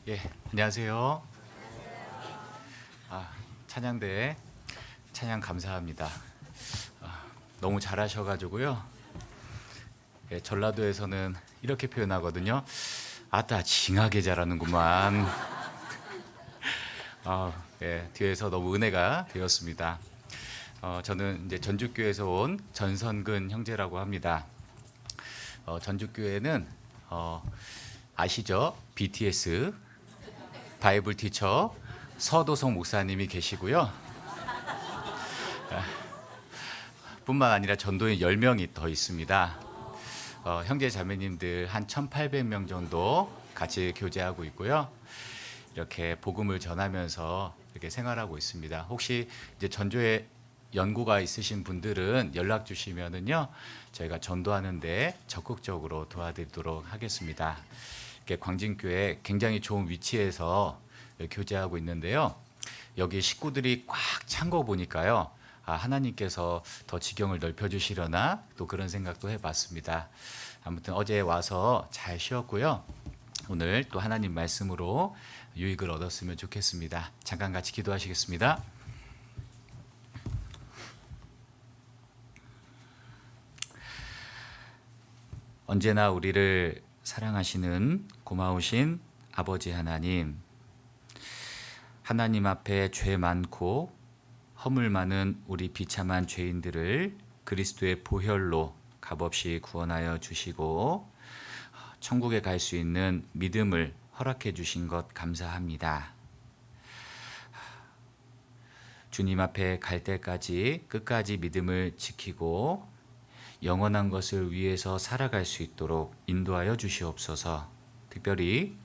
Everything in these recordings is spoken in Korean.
예, 안녕하세요. 찬양대 찬양 감사합니다. 너무 잘하셔가지고요. 예, 전라도에서는 이렇게 표현하거든요. 아따 징하게 잘하는구만. 예, 뒤에서 너무 은혜가 되었습니다. 저는 이제 전주교회에서 온 전선근 형제라고 합니다. 전주교회는 아시죠? BTS 바이블 티처 서도성 목사님이 계시고요. 뿐만 아니라 전도인 10명이 더 있습니다. 형제 자매님들 한 1,800명 정도 같이 교제하고 있고요. 이렇게 복음을 전하면서 이렇게 생활하고 있습니다. 혹시 이제 전조에 연구가 있으신 분들은 연락 주시면은요, 저희가 전도하는데 적극적으로 도와드리도록 하겠습니다. 이렇게 광진교회 굉장히 좋은 위치에서 교제하고 있는데요. 여기 식구들이 꽉 찬 거 보니까요, 하나님께서 더 지경을 넓혀주시려나 또 그런 생각도 해봤습니다. 아무튼 어제 와서 잘 쉬었고요. 오늘 또 하나님 말씀으로 유익을 얻었으면 좋겠습니다. 잠깐 같이 기도하시겠습니다. 언제나 우리를 사랑하시는 고마우신 아버지 하나님, 하나님 앞에 죄 많고 허물 많은 우리 비참한 죄인들을 그리스도의 보혈로 값없이 구원하여 주시고 천국에 갈 수 있는 믿음을 허락해 주신 것 감사합니다. 주님 앞에 갈 때까지 끝까지 믿음을 지키고 영원한 것을 위해서 살아갈 수 있도록 인도하여 주시옵소서. 특별히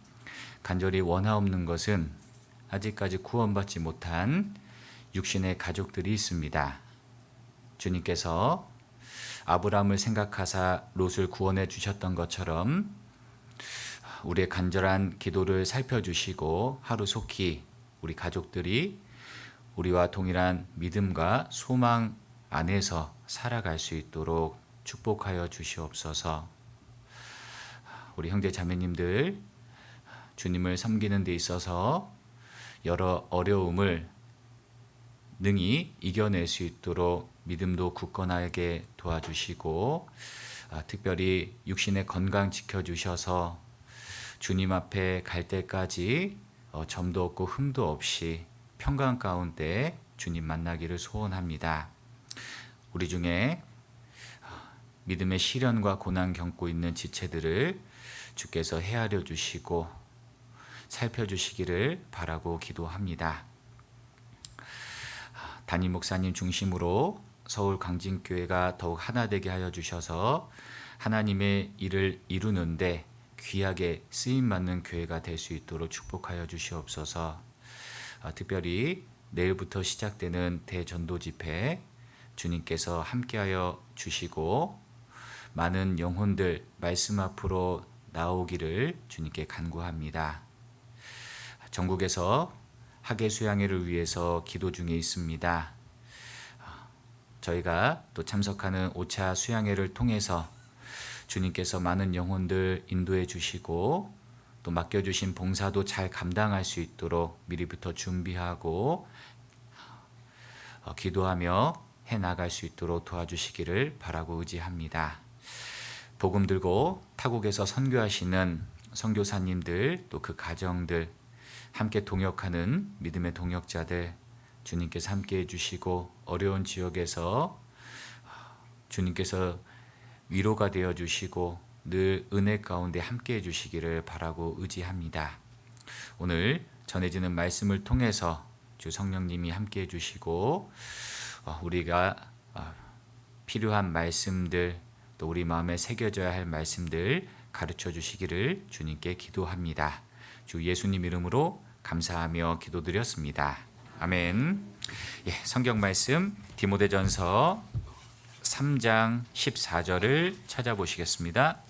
간절히 원하옵는 것은 아직까지 구원받지 못한 육신의 가족들이 있습니다. 주님께서 아브라함을 생각하사 롯을 구원해 주셨던 것처럼 우리의 간절한 기도를 살펴주시고 하루속히 우리 가족들이 우리와 동일한 믿음과 소망 안에서 살아갈 수 있도록 축복하여 주시옵소서. 우리 형제 자매님들 주님을 섬기는 데 있어서 여러 어려움을 능히 이겨낼 수 있도록 믿음도 굳건하게 도와주시고 특별히 육신의 건강 지켜주셔서 주님 앞에 갈 때까지 점도 없고 흠도 없이 평강 가운데 주님 만나기를 소원합니다. 우리 중에 믿음의 시련과 고난 겪고 있는 지체들을 주께서 헤아려 주시고 살펴주시기를 바라고 기도합니다. 담임 목사님 중심으로 서울 광진교회가 더욱 하나 되게 하여 주셔서 하나님의 일을 이루는데 귀하게 쓰임받는 교회가 될 수 있도록 축복하여 주시옵소서. 특별히 내일부터 시작되는 대전도 집회 주님께서 함께하여 주시고 많은 영혼들 말씀 앞으로 나오기를 주님께 간구합니다. 전국에서 학예 수양회를 위해서 기도 중에 있습니다. 저희가 또 참석하는 5차 수양회를 통해서 주님께서 많은 영혼들 인도해 주시고 또 맡겨주신 봉사도 잘 감당할 수 있도록 미리부터 준비하고 기도하며 해나갈 수 있도록 도와주시기를 바라고 의지합니다. 복음 들고 타국에서 선교하시는 선교사님들 또 그 가정들 함께 동역하는 믿음의 동역자들 주님께서 함께 해주시고 어려운 지역에서 주님께서 위로가 되어주시고 늘 은혜 가운데 함께 해주시기를 바라고 의지합니다. 오늘 전해지는 말씀을 통해서 주 성령님이 함께 해주시고 우리가 필요한 말씀들 또 우리 마음에 새겨져야 할 말씀들 가르쳐 주시기를 주님께 기도합니다. 주 예수님 이름으로 감사하며 기도드렸습니다. 아멘. 예, 성경 말씀 디모데전서 3장 14절을 찾아보시겠습니다.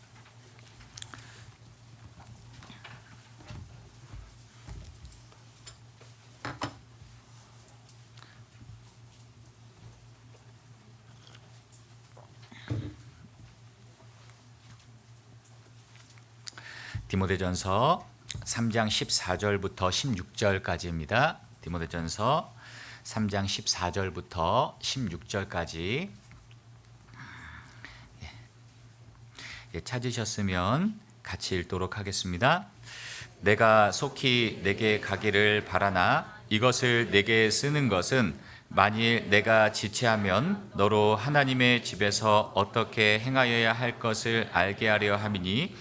디모데전서 3장 14절부터 16절까지입니다. 디모데전서 3장 14절부터 16절까지 찾으셨으면 같이 읽도록 하겠습니다. 내가 속히 내게 가기를 바라나 이것을 내게 쓰는 것은 만일 내가 지체하면 너로 하나님의 집에서 어떻게 행하여야 할 것을 알게 하려 함이니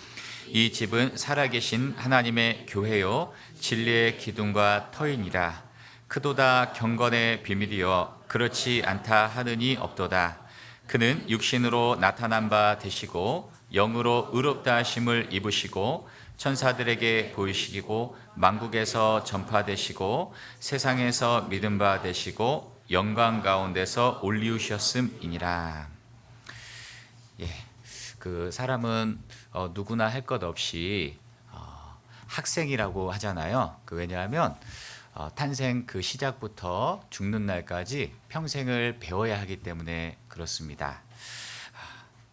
이 집은 살아계신 하나님의 교회요 진리의 기둥과 터이니라. 크도다 경건의 비밀이여 그렇지 않다 하느니 없도다. 그는 육신으로 나타난 바 되시고 영으로 의롭다 하심을 입으시고 천사들에게 보이시고 만국에서 전파되시고 세상에서 믿음 바 되시고 영광 가운데서 올리우셨음이니라. 그 사람은 누구나 할 것 없이 학생이라고 하잖아요. 왜냐하면 탄생 그 시작부터 죽는 날까지 평생을 배워야 하기 때문에 그렇습니다.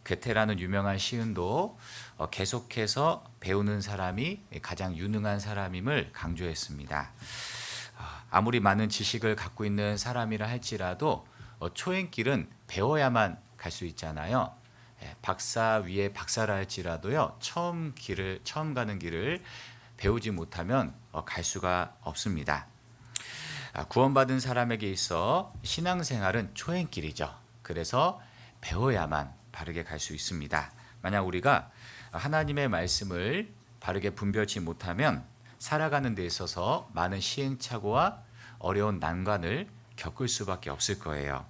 괴테라는 유명한 시인도 계속해서 배우는 사람이 가장 유능한 사람임을 강조했습니다. 아무리 많은 지식을 갖고 있는 사람이라 할지라도 초행길은 배워야만 갈 수 있잖아요. 박사 위에 박사라 할지라도요, 처음 가는 길을 배우지 못하면 갈 수가 없습니다. 구원받은 사람에게 있어 신앙생활은 초행길이죠. 그래서 배워야만 바르게 갈 수 있습니다. 만약 우리가 하나님의 말씀을 바르게 분별치 못하면 살아가는 데 있어서 많은 시행착오와 어려운 난관을 겪을 수밖에 없을 거예요.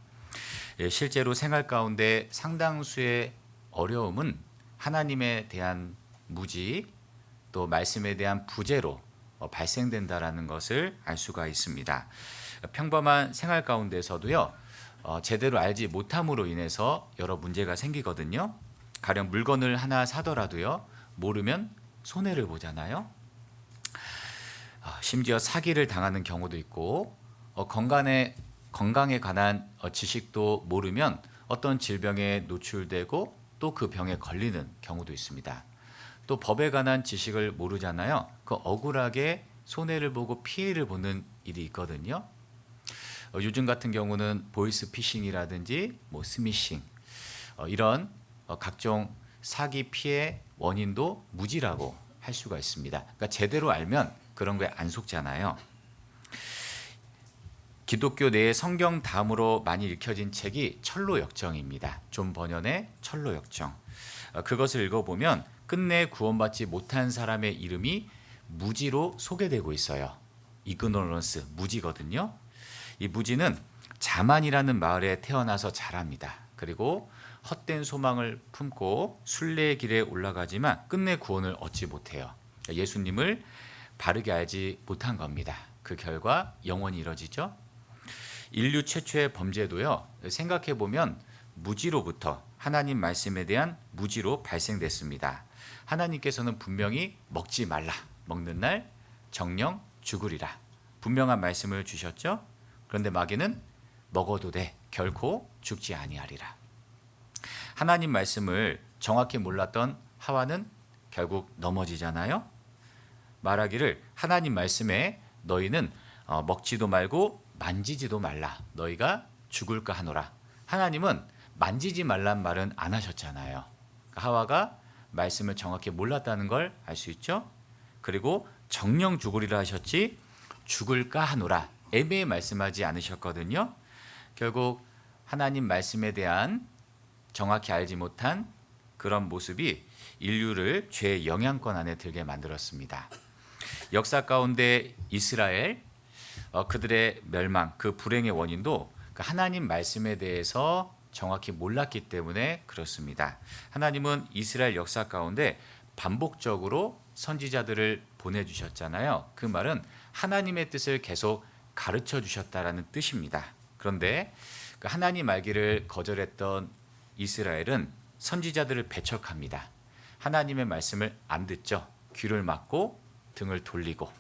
실제로 생활 가운데 상당수의 어려움은 하나님에 대한 무지 또 말씀에 대한 부재로 발생된다라는 것을 알 수가 있습니다. 평범한 생활 가운데서도요, 제대로 알지 못함으로 인해서 여러 문제가 생기거든요. 가령 물건을 하나 사더라도요, 모르면 손해를 보잖아요. 심지어 사기를 당하는 경우도 있고, 건강에 관한 지식도 모르면 어떤 질병에 노출되고 또 그 병에 걸리는 경우도 있습니다. 또 법에 관한 지식을 모르잖아요. 그 억울하게 손해를 보고 피해를 보는 일이 있거든요. 요즘 같은 경우는 보이스피싱이라든지 스미싱 이런 각종 사기 피해 원인도 무지라고 할 수가 있습니다. 그러니까 제대로 알면 그런 거에 안 속잖아요. 기독교 내의 성경 다음으로 많이 읽혀진 책이 철로역정입니다. 존 버년의 철로역정. 그것을 읽어보면 끝내 구원받지 못한 사람의 이름이 무지로 소개되고 있어요. 이그노런스, 무지거든요. 이 무지는 자만이라는 마을에 태어나서 자랍니다. 그리고 헛된 소망을 품고 순례의 길에 올라가지만 끝내 구원을 얻지 못해요. 예수님을 바르게 알지 못한 겁니다. 그 결과 영원히 이뤄지죠. 인류 최초의 범죄도요, 생각해보면 무지로부터 하나님 말씀에 대한 무지로 발생됐습니다. 하나님께서는 분명히 먹지 말라, 먹는 날 정령 죽으리라 분명한 말씀을 주셨죠. 그런데 마귀는 먹어도 돼, 결코 죽지 아니하리라. 하나님 말씀을 정확히 몰랐던 하와는 결국 넘어지잖아요. 말하기를 하나님 말씀에 너희는 먹지도 말고 만지지도 말라, 너희가 죽을까 하노라. 하나님은 만지지 말란 말은 안 하셨잖아요. 하와가 말씀을 정확히 몰랐다는 걸 알 수 있죠. 그리고 정령 죽으리라 하셨지 죽을까 하노라 애매히 말씀하지 않으셨거든요. 결국 하나님 말씀에 대한 정확히 알지 못한 그런 모습이 인류를 죄의 영향권 안에 들게 만들었습니다. 역사 가운데 이스라엘 그들의 멸망, 그 불행의 원인도 하나님 말씀에 대해서 정확히 몰랐기 때문에 그렇습니다. 하나님은 이스라엘 역사 가운데 반복적으로 선지자들을 보내주셨잖아요. 그 말은 하나님의 뜻을 계속 가르쳐 주셨다라는 뜻입니다. 그런데 하나님 알기를 거절했던 이스라엘은 선지자들을 배척합니다. 하나님의 말씀을 안 듣죠. 귀를 막고 등을 돌리고,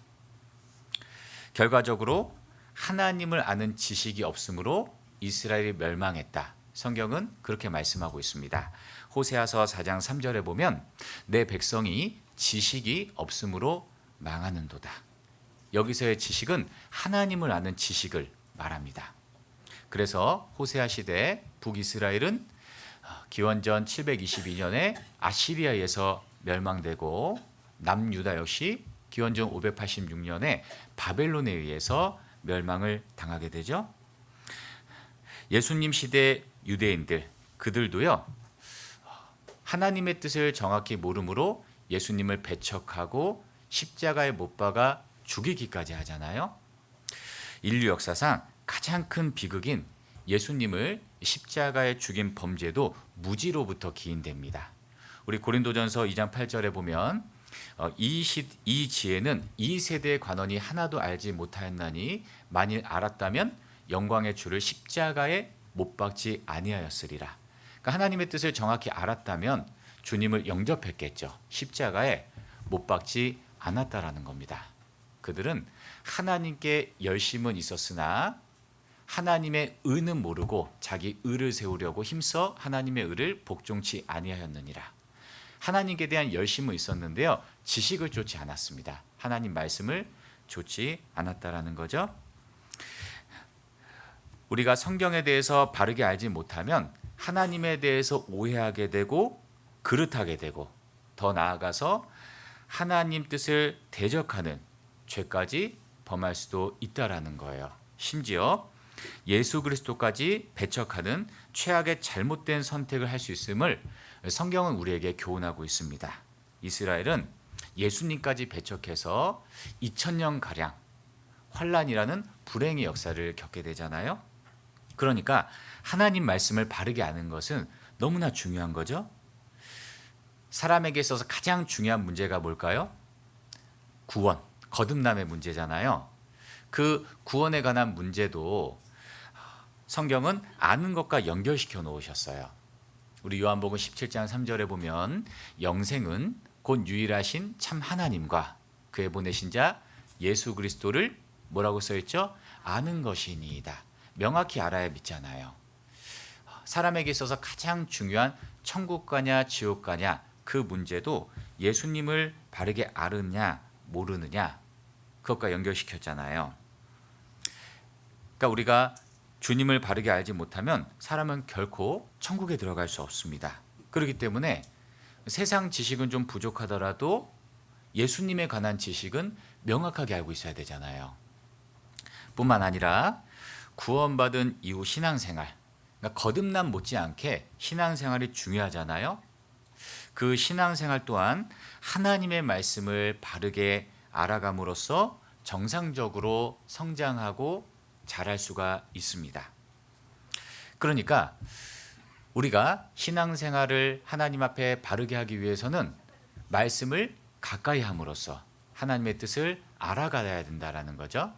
결과적으로 하나님을 아는 지식이 없으므로 이스라엘이 멸망했다. 성경은 그렇게 말씀하고 있습니다. 호세아서 4장 3절에 보면 내 백성이 지식이 없으므로 망하는도다. 여기서의 지식은 하나님을 아는 지식을 말합니다. 그래서 호세아 시대 북이스라엘은 기원전 722년에 아시리아에서 멸망되고 남유다 역시 기원전 586년에 바벨론에 의해서 멸망을 당하게 되죠. 예수님 시대 유대인들 그들도요, 하나님의 뜻을 정확히 모르므로 예수님을 배척하고 십자가에 못 박아 죽이기까지 하잖아요. 인류 역사상 가장 큰 비극인 예수님을 십자가에 죽인 범죄도 무지로부터 기인됩니다. 우리 고린도전서 2장 8절에 보면 이 지혜는 이 세대의 관원이 하나도 알지 못하였나니 만일 알았다면 영광의 주를 십자가에 못 박지 아니하였으리라. 그러니까 하나님의 뜻을 정확히 알았다면 주님을 영접했겠죠. 십자가에 못 박지 않았다라는 겁니다. 그들은 하나님께 열심은 있었으나 하나님의 의는 모르고 자기 의를 세우려고 힘써 하나님의 의를 복종치 아니하였느니라. 하나님께 대한 열심은 있었는데요, 지식을 쫓지 않았습니다. 하나님 말씀을 쫓지 않았다라는 거죠. 우리가 성경에 대해서 바르게 알지 못하면 하나님에 대해서 오해하게 되고 그릇하게 되고 더 나아가서 하나님 뜻을 대적하는 죄까지 범할 수도 있다라는 거예요. 심지어 예수 그리스도까지 배척하는 최악의 잘못된 선택을 할 수 있음을 성경은 우리에게 교훈하고 있습니다. 이스라엘은 예수님까지 배척해서 2000년가량 환란이라는 불행의 역사를 겪게 되잖아요. 그러니까 하나님 말씀을 바르게 아는 것은 너무나 중요한 거죠. 사람에게 있어서 가장 중요한 문제가 뭘까요? 구원, 거듭남의 문제잖아요. 그 구원에 관한 문제도 성경은 아는 것과 연결시켜 놓으셨어요. 우리 요한복음 17장 3절에 보면 영생은 곧 유일하신 참 하나님과 그의 보내신 자 예수 그리스도를 뭐라고 써있죠? 아는 것이니이다. 명확히 알아야 믿잖아요. 사람에게 있어서 가장 중요한 천국 가냐 지옥 가냐 그 문제도 예수님을 바르게 아느냐 모르느냐 그것과 연결시켰잖아요. 그러니까 우리가 주님을 바르게 알지 못하면 사람은 결코 천국에 들어갈 수 없습니다. 그렇기 때문에 세상 지식은 좀 부족하더라도 예수님에 관한 지식은 명확하게 알고 있어야 되잖아요. 뿐만 아니라 구원받은 이후 신앙생활, 그러니까 거듭남 못지않게 신앙생활이 중요하잖아요. 그 신앙생활 또한 하나님의 말씀을 바르게 알아감으로써 정상적으로 성장하고 자랄 수가 있습니다. 그러니까 우리가 신앙생활을 하나님 앞에 바르게 하기 위해서는 말씀을 가까이 함으로써 하나님의 뜻을 알아가야 된다는 거죠.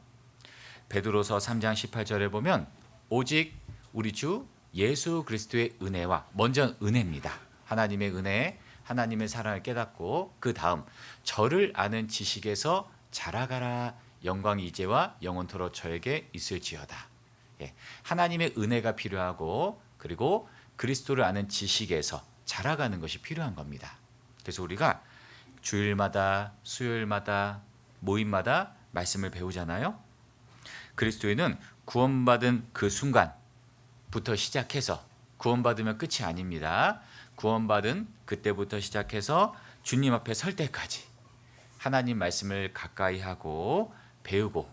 베드로서 3장 18절에 보면 오직 우리 주 예수 그리스도의 은혜와, 먼저 은혜입니다. 하나님의 은혜, 하나님의 사랑을 깨닫고 그 다음 저를 아는 지식에서 자라가라. 영광이 이제와 영원토록 저에게 있을지어다. 하나님의 은혜가 필요하고 그리고 그리스도를 아는 지식에서 자라가는 것이 필요한 겁니다. 그래서 우리가 주일마다 수요일마다 모임마다 말씀을 배우잖아요. 그리스도인은 구원받은 그 순간부터 시작해서 구원받으면 끝이 아닙니다. 구원받은 그때부터 시작해서 주님 앞에 설 때까지 하나님 말씀을 가까이 하고 배우고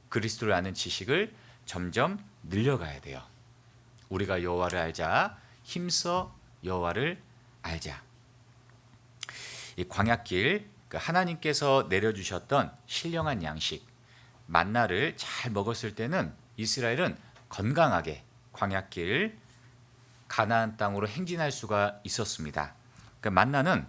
그리스도를 아는 지식을 점점 늘려가야 돼요. 우리가 여호와를 알자, 힘써 여호와를 알자. 이 광야길, 하나님께서 내려주셨던 신령한 양식 만나를 잘 먹었을 때는 이스라엘은 건강하게 광야길 가나안 땅으로 행진할 수가 있었습니다. 그 만나는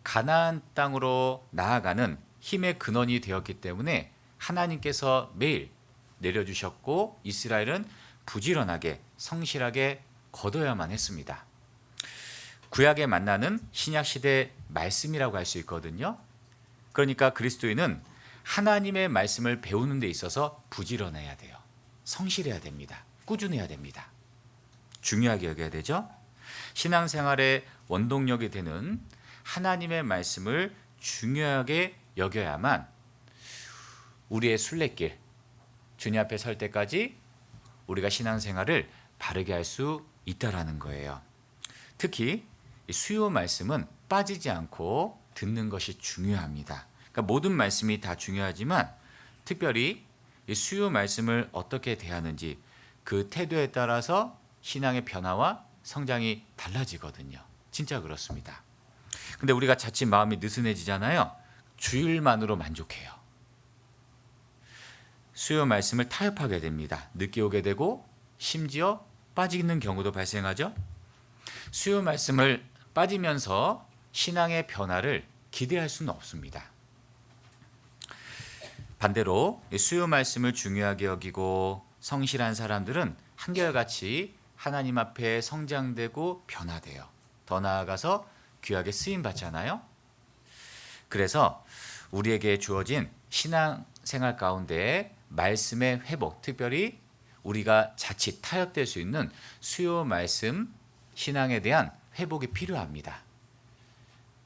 가나안 땅으로 나아가는 힘의 근원이 되었기 때문에 하나님께서 매일 내려주셨고 이스라엘은 부지런하게 성실하게 거둬야만 했습니다. 구약의 만나는 신약시대 말씀이라고 할 수 있거든요. 그러니까 그리스도인은 하나님의 말씀을 배우는 데 있어서 부지런해야 돼요. 성실해야 됩니다. 꾸준해야 됩니다. 중요하게 여겨야 되죠. 신앙생활의 원동력이 되는 하나님의 말씀을 중요하게 여겨야만 우리의 순례길, 주님 앞에 설 때까지 우리가 신앙생활을 바르게 할 수 있다라는 거예요. 특히 수요 말씀은 빠지지 않고 듣는 것이 중요합니다. 그러니까 모든 말씀이 다 중요하지만 특별히 이 수요 말씀을 어떻게 대하는지 그 태도에 따라서 신앙의 변화와 성장이 달라지거든요. 진짜 그렇습니다. 근데 우리가 자칫 마음이 느슨해지잖아요. 주일만으로 만족해요. 수요 말씀을 타협하게 됩니다. 늦게 오게 되고 심지어 빠지는 경우도 발생하죠. 수요 말씀을 빠지면서 신앙의 변화를 기대할 수는 없습니다. 반대로 수요 말씀을 중요하게 여기고 성실한 사람들은 한결같이 하나님 앞에 성장되고 변화돼요. 더 나아가서 귀하게 쓰임 받잖아요. 그래서 우리에게 주어진 신앙생활 가운데 말씀의 회복, 특별히 우리가 자칫 타협될 수 있는 수요 말씀 신앙에 대한 회복이 필요합니다.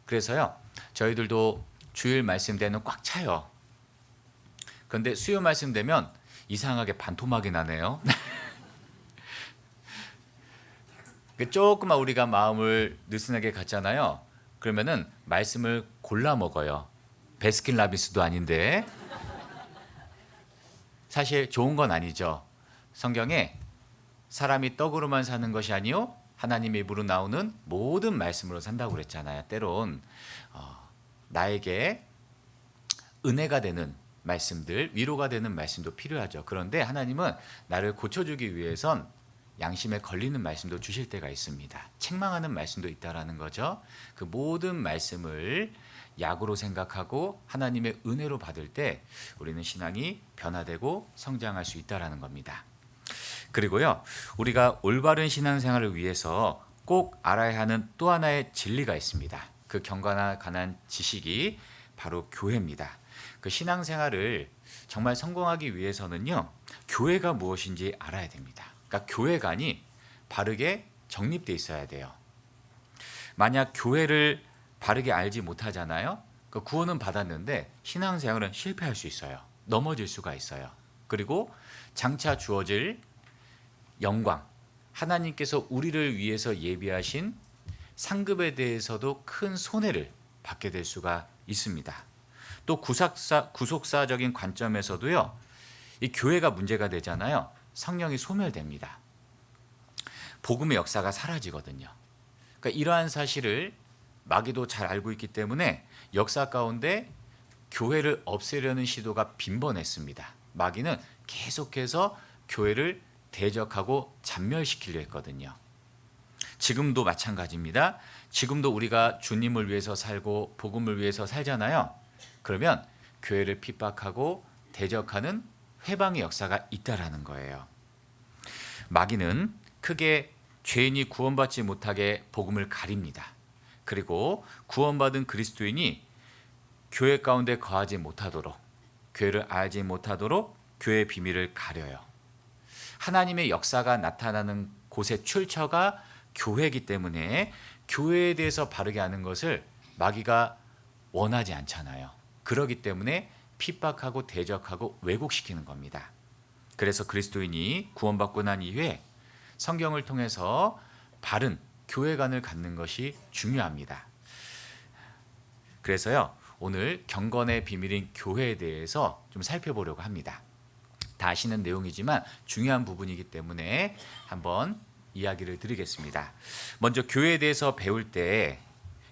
그래서요, 저희들도 주일 말씀 때는 꽉 차요. 그런데 수요 말씀 되면 이상하게 반토막이 나네요. 조금만 우리가 마음을 느슨하게 갖잖아요. 그러면은 말씀을 골라 먹어요. 베스킨라빈스도 아닌데. 사실 좋은 건 아니죠. 성경에 사람이 떡으로만 사는 것이 아니요 하나님의 입으로 나오는 모든 말씀으로 산다고 그랬잖아요. 때론 나에게 은혜가 되는 말씀들, 위로가 되는 말씀도 필요하죠. 그런데 하나님은 나를 고쳐주기 위해선 양심에 걸리는 말씀도 주실 때가 있습니다. 책망하는 말씀도 있다라는 거죠. 그 모든 말씀을 약으로 생각하고 하나님의 은혜로 받을 때 우리는 신앙이 변화되고 성장할 수 있다라는 겁니다. 그리고요, 우리가 올바른 신앙생활을 위해서 꼭 알아야 하는 또 하나의 진리가 있습니다. 그 경건에 관한 지식이 바로 교회입니다. 그 신앙생활을 정말 성공하기 위해서는요, 교회가 무엇인지 알아야 됩니다. 그러니까 교회관이 바르게 정립되어 있어야 돼요. 만약 교회를 바르게 알지 못하잖아요. 그 구원은 받았는데 신앙생활은 실패할 수 있어요. 넘어질 수가 있어요. 그리고 장차 주어질 영광, 하나님께서 우리를 위해서 예비하신 상급에 대해서도 큰 손해를 받게 될 수가 있습니다. 또 구속사적인 관점에서도요, 이 교회가 문제가 되잖아요. 성령이 소멸됩니다. 복음의 역사가 사라지거든요. 그러니까 이러한 사실을 마귀도 잘 알고 있기 때문에 역사 가운데 교회를 없애려는 시도가 빈번했습니다. 마귀는 계속해서 교회를 대적하고 잔멸시키려 했거든요. 지금도 마찬가지입니다. 지금도 우리가 주님을 위해서 살고 복음을 위해서 살잖아요. 그러면 교회를 핍박하고 대적하는 회방의 역사가 있다라는 거예요. 마귀는 크게 죄인이 구원받지 못하게 복음을 가립니다. 그리고 구원받은 그리스도인이 교회 가운데 거하지 못하도록, 교회를 알지 못하도록 교회의 비밀을 가려요. 하나님의 역사가 나타나는 곳의 출처가 교회이기 때문에 교회에 대해서 바르게 아는 것을 마귀가 원하지 않잖아요. 그렇기 때문에 핍박하고 대적하고 왜곡시키는 겁니다. 그래서 그리스도인이 구원받고 난 이후에 성경을 통해서 바른 교회관을 갖는 것이 중요합니다. 그래서요, 오늘 경건의 비밀인 교회에 대해서 좀 살펴보려고 합니다. 다 아시는 내용이지만 중요한 부분이기 때문에 한번 이야기를 드리겠습니다. 먼저 교회에 대해서 배울 때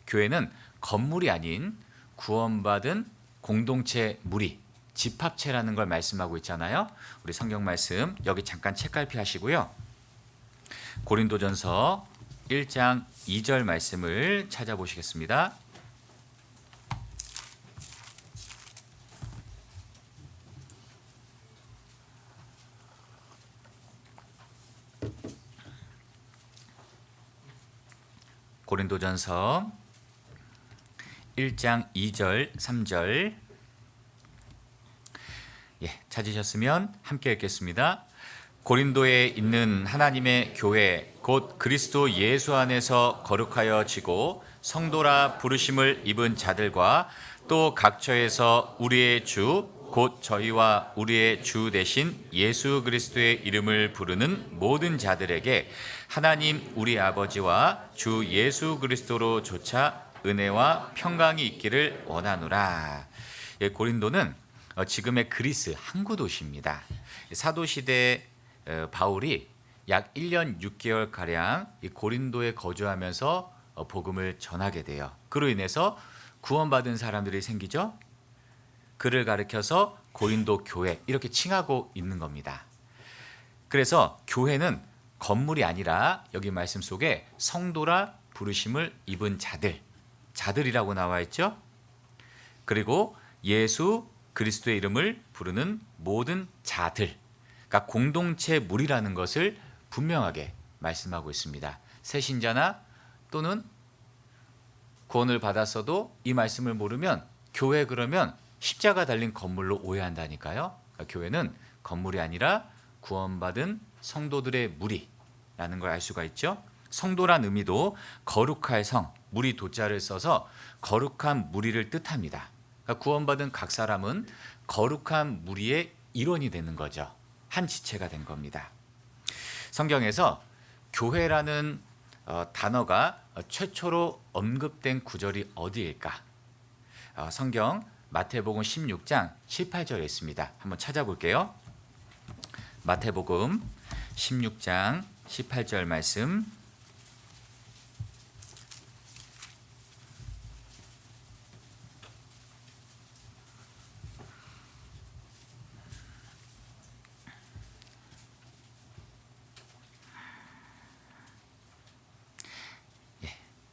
교회는 건물이 아닌 구원받은 공동체 무리, 집합체라는 걸 말씀하고 있잖아요. 우리 성경 말씀 여기 잠깐 책갈피 하시고요. 고린도전서 1장 2절 말씀을 찾아보시겠습니다. 고린도전서 1장 2절 3절 찾으셨으면 함께 읽겠습니다. 고린도에 있는 하나님의 교회 곧 그리스도 예수 안에서 거룩하여 지고 성도라 부르심을 입은 자들과 또 각처에서 우리의 주 곧 저희와 우리의 주 되신 예수 그리스도의 이름을 부르는 모든 자들에게 하나님 우리 아버지와 주 예수 그리스도로 조차 은혜와 평강이 있기를 원하노라. 예, 고린도는 지금의 그리스 항구 도시입니다. 사도 시대 바울이 약 1년 6개월 가량 이 고린도에 거주하면서 복음을 전하게 돼요. 그로 인해서 구원받은 사람들이 생기죠. 그를 가리켜서 고린도 교회 이렇게 칭하고 있는 겁니다. 그래서 교회는 건물이 아니라 여기 말씀 속에 성도라 부르심을 입은 자들이라고 나와 있죠. 그리고 예수 그리스도의 이름을 부르는 모든 자들, 그러니까 공동체 무리라는 것을 분명하게 말씀하고 있습니다. 새신자나 또는 구원을 받았어도 이 말씀을 모르면 교회 그러면 십자가 달린 건물로 오해한다니까요. 그러니까 교회는 건물이 아니라 구원받은 성도들의 무리라는 걸 알 수가 있죠. 성도란 의미도 거룩할 성, 무리 도자를 써서 거룩한 무리를 뜻합니다. 그러니까 구원받은 각 사람은 거룩한 무리의 일원이 되는 거죠. 한 지체가 된 겁니다. 성경에서 교회라는 단어가 최초로 언급된 구절이 어디일까? 성경 마태복음 16장 18절에 있습니다. 한번 찾아볼게요. 마태복음 16장 18절 말씀.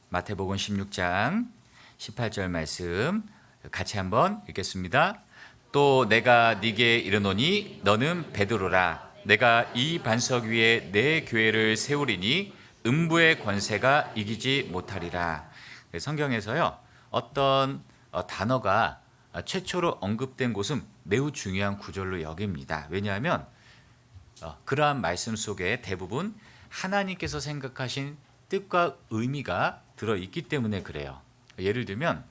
마태복음 16장 18절 말씀 같이 한번 읽겠습니다. 또 내가 네게 이르노니 너는 베드로라. 내가 이 반석 위에 내 교회를 세우리니 음부의 권세가 이기지 못하리라. 성경에서요, 어떤 단어가 최초로 언급된 곳은 매우 중요한 구절로 여깁니다. 왜냐하면 그러한 말씀 속에 대부분 하나님께서 생각하신 뜻과 의미가 들어있기 때문에 그래요. 예를 들면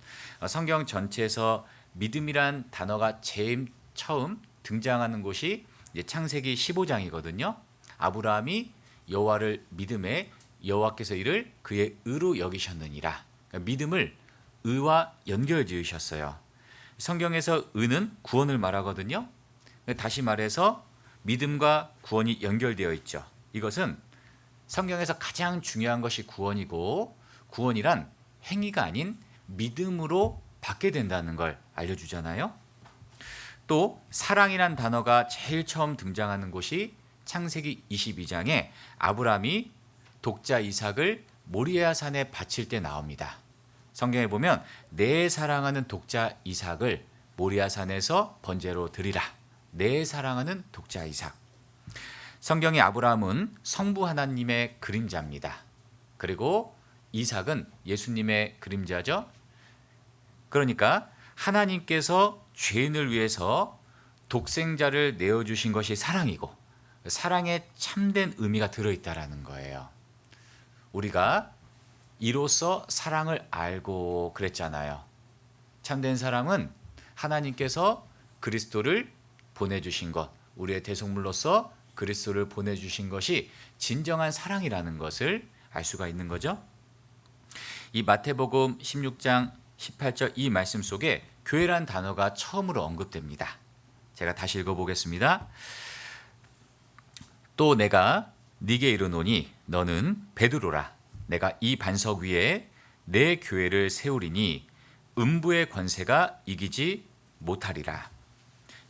성경 전체에서 믿음이란 단어가 제일 처음 등장하는 곳이 창세기 15장이거든요. 아브라함이 여호와를 믿음에 여호와께서 이를 그의 의로 여기셨느니라. 그러니까 믿음을 의와 연결 지으셨어요. 성경에서 의는 구원을 말하거든요. 다시 말해서 믿음과 구원이 연결되어 있죠. 이것은 성경에서 가장 중요한 것이 구원이고, 구원이란 행위가 아닌 믿음으로 받게 된다는 걸 알려주잖아요. 또 사랑이란 단어가 제일 처음 등장하는 곳이 창세기 22장에 아브라함이 독자 이삭을 모리아 산에 바칠 때 나옵니다. 성경에 보면 내 사랑하는 독자 이삭을 모리아 산에서 번제로 드리라. 내 사랑하는 독자 이삭. 성경의 아브라함은 성부 하나님의 그림자입니다. 그리고 이삭은 예수님의 그림자죠. 그러니까 하나님께서 죄인을 위해서 독생자를 내어주신 것이 사랑이고, 사랑에 참된 의미가 들어있다라는 거예요. 우리가 이로써 사랑을 알고 그랬잖아요. 참된 사랑은 하나님께서 그리스도를 보내주신 것, 우리의 대속물로서 그리스도를 보내주신 것이 진정한 사랑이라는 것을 알 수가 있는 거죠. 이 마태복음 16장 18절 이 말씀 속에 교회란 단어가 처음으로 언급됩니다. 제가 다시 읽어보겠습니다. 또 내가 네게 이르노니 너는 베드로라. 내가 이 반석 위에 내 교회를 세우리니 음부의 권세가 이기지 못하리라.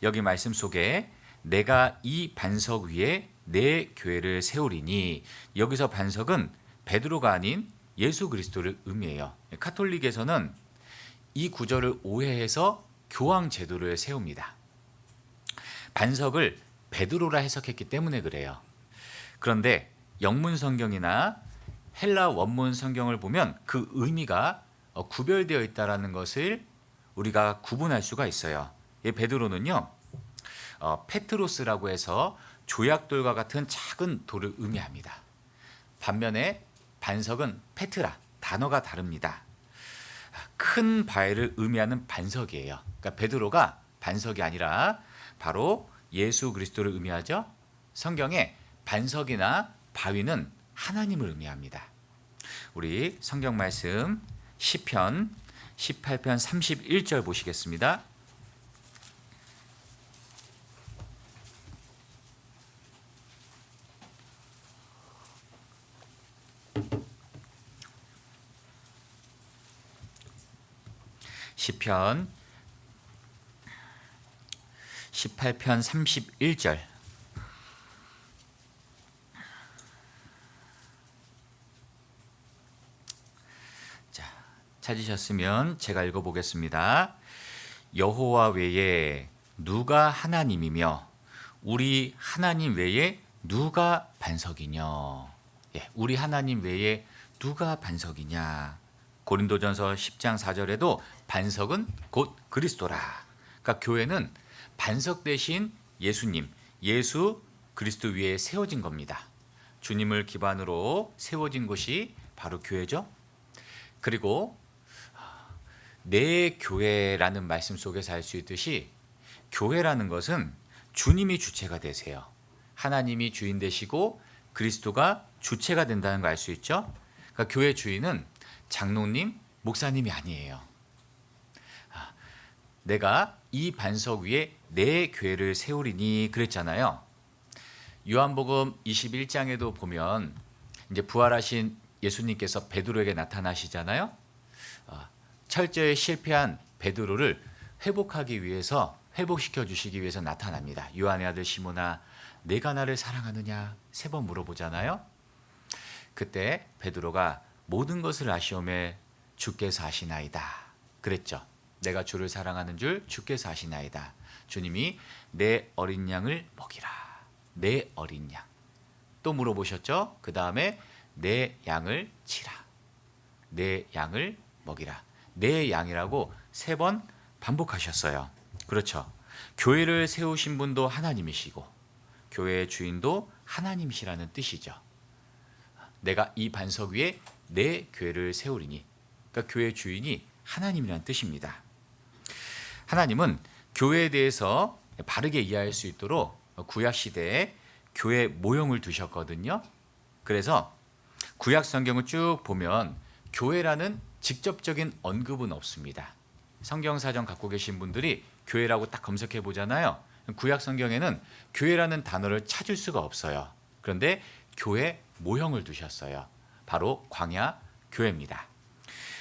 여기 말씀 속에 내가 이 반석 위에 내 교회를 세우리니, 여기서 반석은 베드로가 아닌 예수 그리스도를 의미해요. 카톨릭에서는 이 구절을 오해해서 교황 제도를 세웁니다. 반석을 베드로라 해석했기 때문에 그래요. 그런데 영문 성경이나 헬라 원문 성경을 보면 그 의미가 구별되어 있다는 것을 우리가 구분할 수가 있어요. 이 베드로는요, 페트로스라고 해서 조약돌과 같은 작은 돌을 의미합니다. 반면에 반석은 페트라, 단어가 다릅니다. 큰 바위를 의미하는 반석이에요. 그러니까 베드로가 반석이 아니라 바로 예수 그리스도를 의미하죠. 성경에 반석이나 바위는 하나님을 의미합니다. 우리 성경 말씀 시편 18편 31절 보시겠습니다. 시편 18편 31절. 자, 찾으셨으면 제가 읽어보겠습니다. 여호와 외에 누가 하나님이며 우리 하나님 외에 누가 반석이냐. 예, 우리 하나님 외에 누가 반석이냐. 고린도전서 10장 4절에도 반석은 곧 그리스도라. 그러니까 교회는 반석 대신 예수님, 예수 그리스도 위에 세워진 겁니다. 주님을 기반으로 세워진 곳이 바로 교회죠. 그리고 내 교회라는 말씀 속에서 알 수 있듯이 교회라는 것은 주님이 주체가 되세요. 하나님이 주인 되시고 그리스도가 주체가 된다는 걸 알 수 있죠. 그러니까 교회 주인은 장로님, 목사님이 아니에요. 내가 이 반석 위에 내 교회를 세우리니 그랬잖아요. 요한복음 21장에도 보면 이제 부활하신 예수님께서 베드로에게 나타나시잖아요. 철저히 실패한 베드로를 회복하기 위해서 회복시켜 주시기 위해서 나타납니다. 요한의 아들 시몬아, 내가 나를 사랑하느냐 3번 물어보잖아요. 그때 베드로가 모든 것을 아시오매 주께서 아시나이다 그랬죠. 내가 주를 사랑하는 줄 주께서 아시나이다. 주님이 내 어린 양을 먹이라. 내 어린 양. 또 물어보셨죠. 그 다음에 내 양을 치라. 내 양을 먹이라. 내 양이라고 3번 반복하셨어요. 그렇죠. 교회를 세우신 분도 하나님이시고 교회의 주인도 하나님이시라는 뜻이죠. 내가 이 반석 위에 내 교회를 세우리니. 그러니까 교회 주인이 하나님이라는 뜻입니다. 하나님은 교회에 대해서 바르게 이해할 수 있도록 구약 시대에 교회 모형을 두셨거든요. 그래서 구약 성경을 쭉 보면 교회라는 직접적인 언급은 없습니다. 성경사전 갖고 계신 분들이 교회라고 딱 검색해 보잖아요. 구약 성경에는 교회라는 단어를 찾을 수가 없어요. 그런데 교회 모형을 두셨어요. 바로 광야 교회입니다.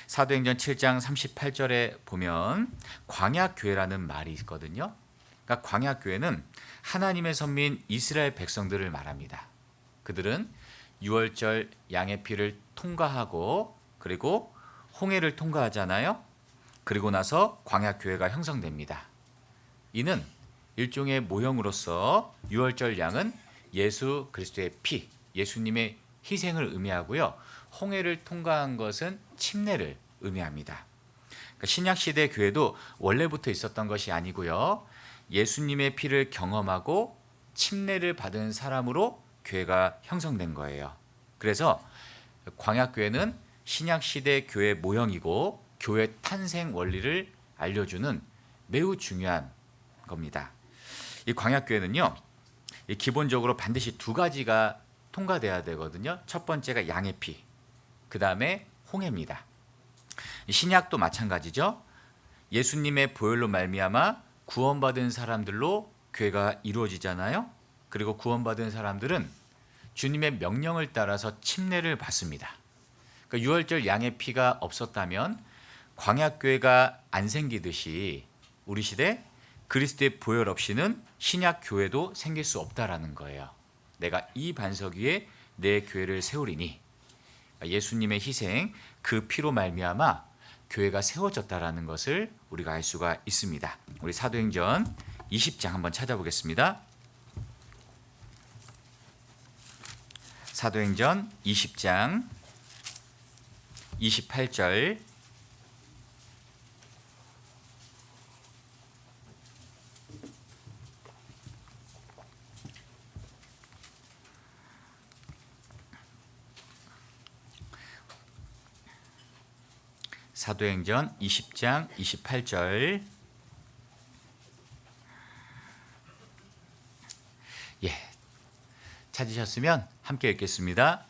사도행전 7장 38절에 보면 광야교회라는 말이 있거든요. 그러니까 광야교회는 하나님의 선민 이스라엘 백성들을 말합니다. 그들은 유월절 양의 피를 통과하고 그리고 홍해를 통과하잖아요. 그리고 나서 광야교회가 형성됩니다. 이는 일종의 모형으로서 유월절 양은 예수 그리스도의 피, 예수님의 희생을 의미하고요. 홍해를 통과한 것은 침례를 의미합니다. 그러니까 신약시대 교회도 원래부터 있었던 것이 아니고요. 예수님의 피를 경험하고 침례를 받은 사람으로 교회가 형성된 거예요. 그래서 광야교회는 신약시대 교회 모형이고 교회 탄생 원리를 알려주는 매우 중요한 겁니다. 이 광야교회는요. 기본적으로 반드시 2가지가 통과돼야 되거든요. 첫 번째가 양의 피, 그 다음에 홍해입니다. 신약도 마찬가지죠. 예수님의 보혈로 말미암아 구원받은 사람들로 교회가 이루어지잖아요. 그리고 구원받은 사람들은 주님의 명령을 따라서 침례를 받습니다. 그러니까 유월절 양의 피가 없었다면 광야교회가 안 생기듯이 우리 시대 그리스도의 보혈 없이는 신약 교회도 생길 수 없다라는 거예요. 내가 이 반석 위에 내 교회를 세우리니 예수님의 희생 그 피로 말미암아 교회가 세워졌다라는 것을 우리가 알 수가 있습니다. 우리 사도행전 20장 한번 찾아보겠습니다. 사도행전 20장 28절 사도행전 20장 28절. 찾으셨으면 함께 읽겠습니다.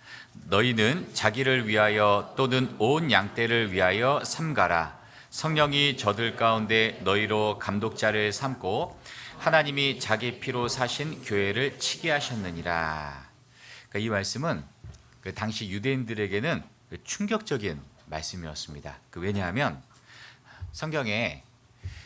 너희는 자기를 위하여 또는 온 양떼를 위하여 삼가라. 성령이 저들 가운데 너희로 감독자를 삼고 하나님이 자기 피로 사신 교회를 치게 하셨느니라. 그러니까 이 말씀은 그 당시 유대인들에게는 충격적인 말씀이었습니다. 왜냐하면 성경에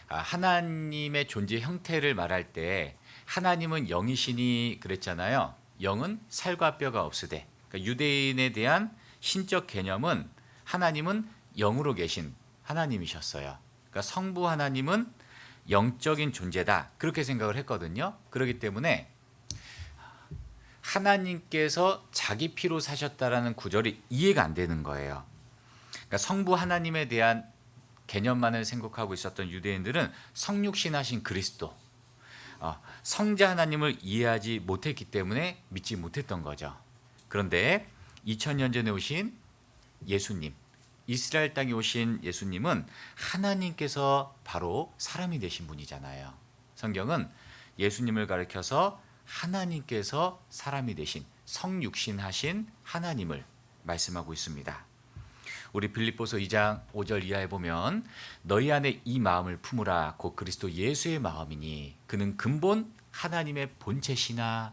하나님의 존재 형태를 말할 때 하나님은 영이시니 그랬잖아요. 영은 살과 뼈가 없으되. 그러니까 유대인에 대한 신적 개념은 하나님은 영으로 계신 하나님이셨어요. 그러니까 성부 하나님은 영적인 존재다, 그렇게 생각을 했거든요. 그렇기 때문에 하나님께서 자기 피로 사셨다라는 구절이 이해가 안 되는 거예요. 그러니까 성부 하나님에 대한 개념만을 생각하고 있었던 유대인들은 성육신하신 그리스도, 성자 하나님을 이해하지 못했기 때문에 믿지 못했던 거죠. 그런데 2000년 전에 오신 예수님, 이스라엘 땅에 오신 예수님은 하나님께서 바로 사람이 되신 분이잖아요. 성경은 예수님을 가리켜서 하나님께서 사람이 되신 성육신하신 하나님을 말씀하고 있습니다. 우리 빌립보서 2장 5절 이하에 보면 너희 안에 이 마음을 품으라 곧 그리스도 예수의 마음이니 그는 근본 하나님의 본체시나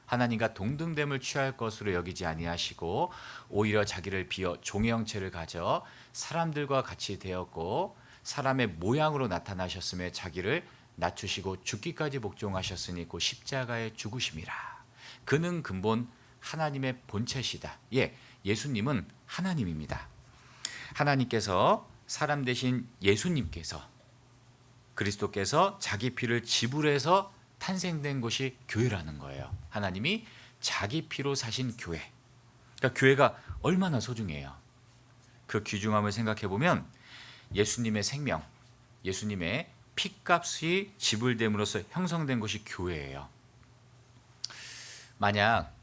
하나님과 동등됨을 취할 것으로 여기지 아니하시고 오히려 자기를 비어 종의 형체를 가져 사람들과 같이 되었고 사람의 모양으로 나타나셨음에 자기를 낮추시고 죽기까지 복종하셨으니 곧 십자가에 죽으심이라. 그는 근본 하나님의 본체시다. 예수님은 하나님입니다. 하나님께서 사람 되신 예수님께서 그리스도께서 자기 피를 지불해서 탄생된 것이 교회라는 거예요. 하나님이 자기 피로 사신 교회. 그러니까 교회가 얼마나 소중해요. 그 귀중함을 생각해 보면 예수님의 생명, 예수님의 피값이 지불됨으로써 형성된 것이 교회예요. 만약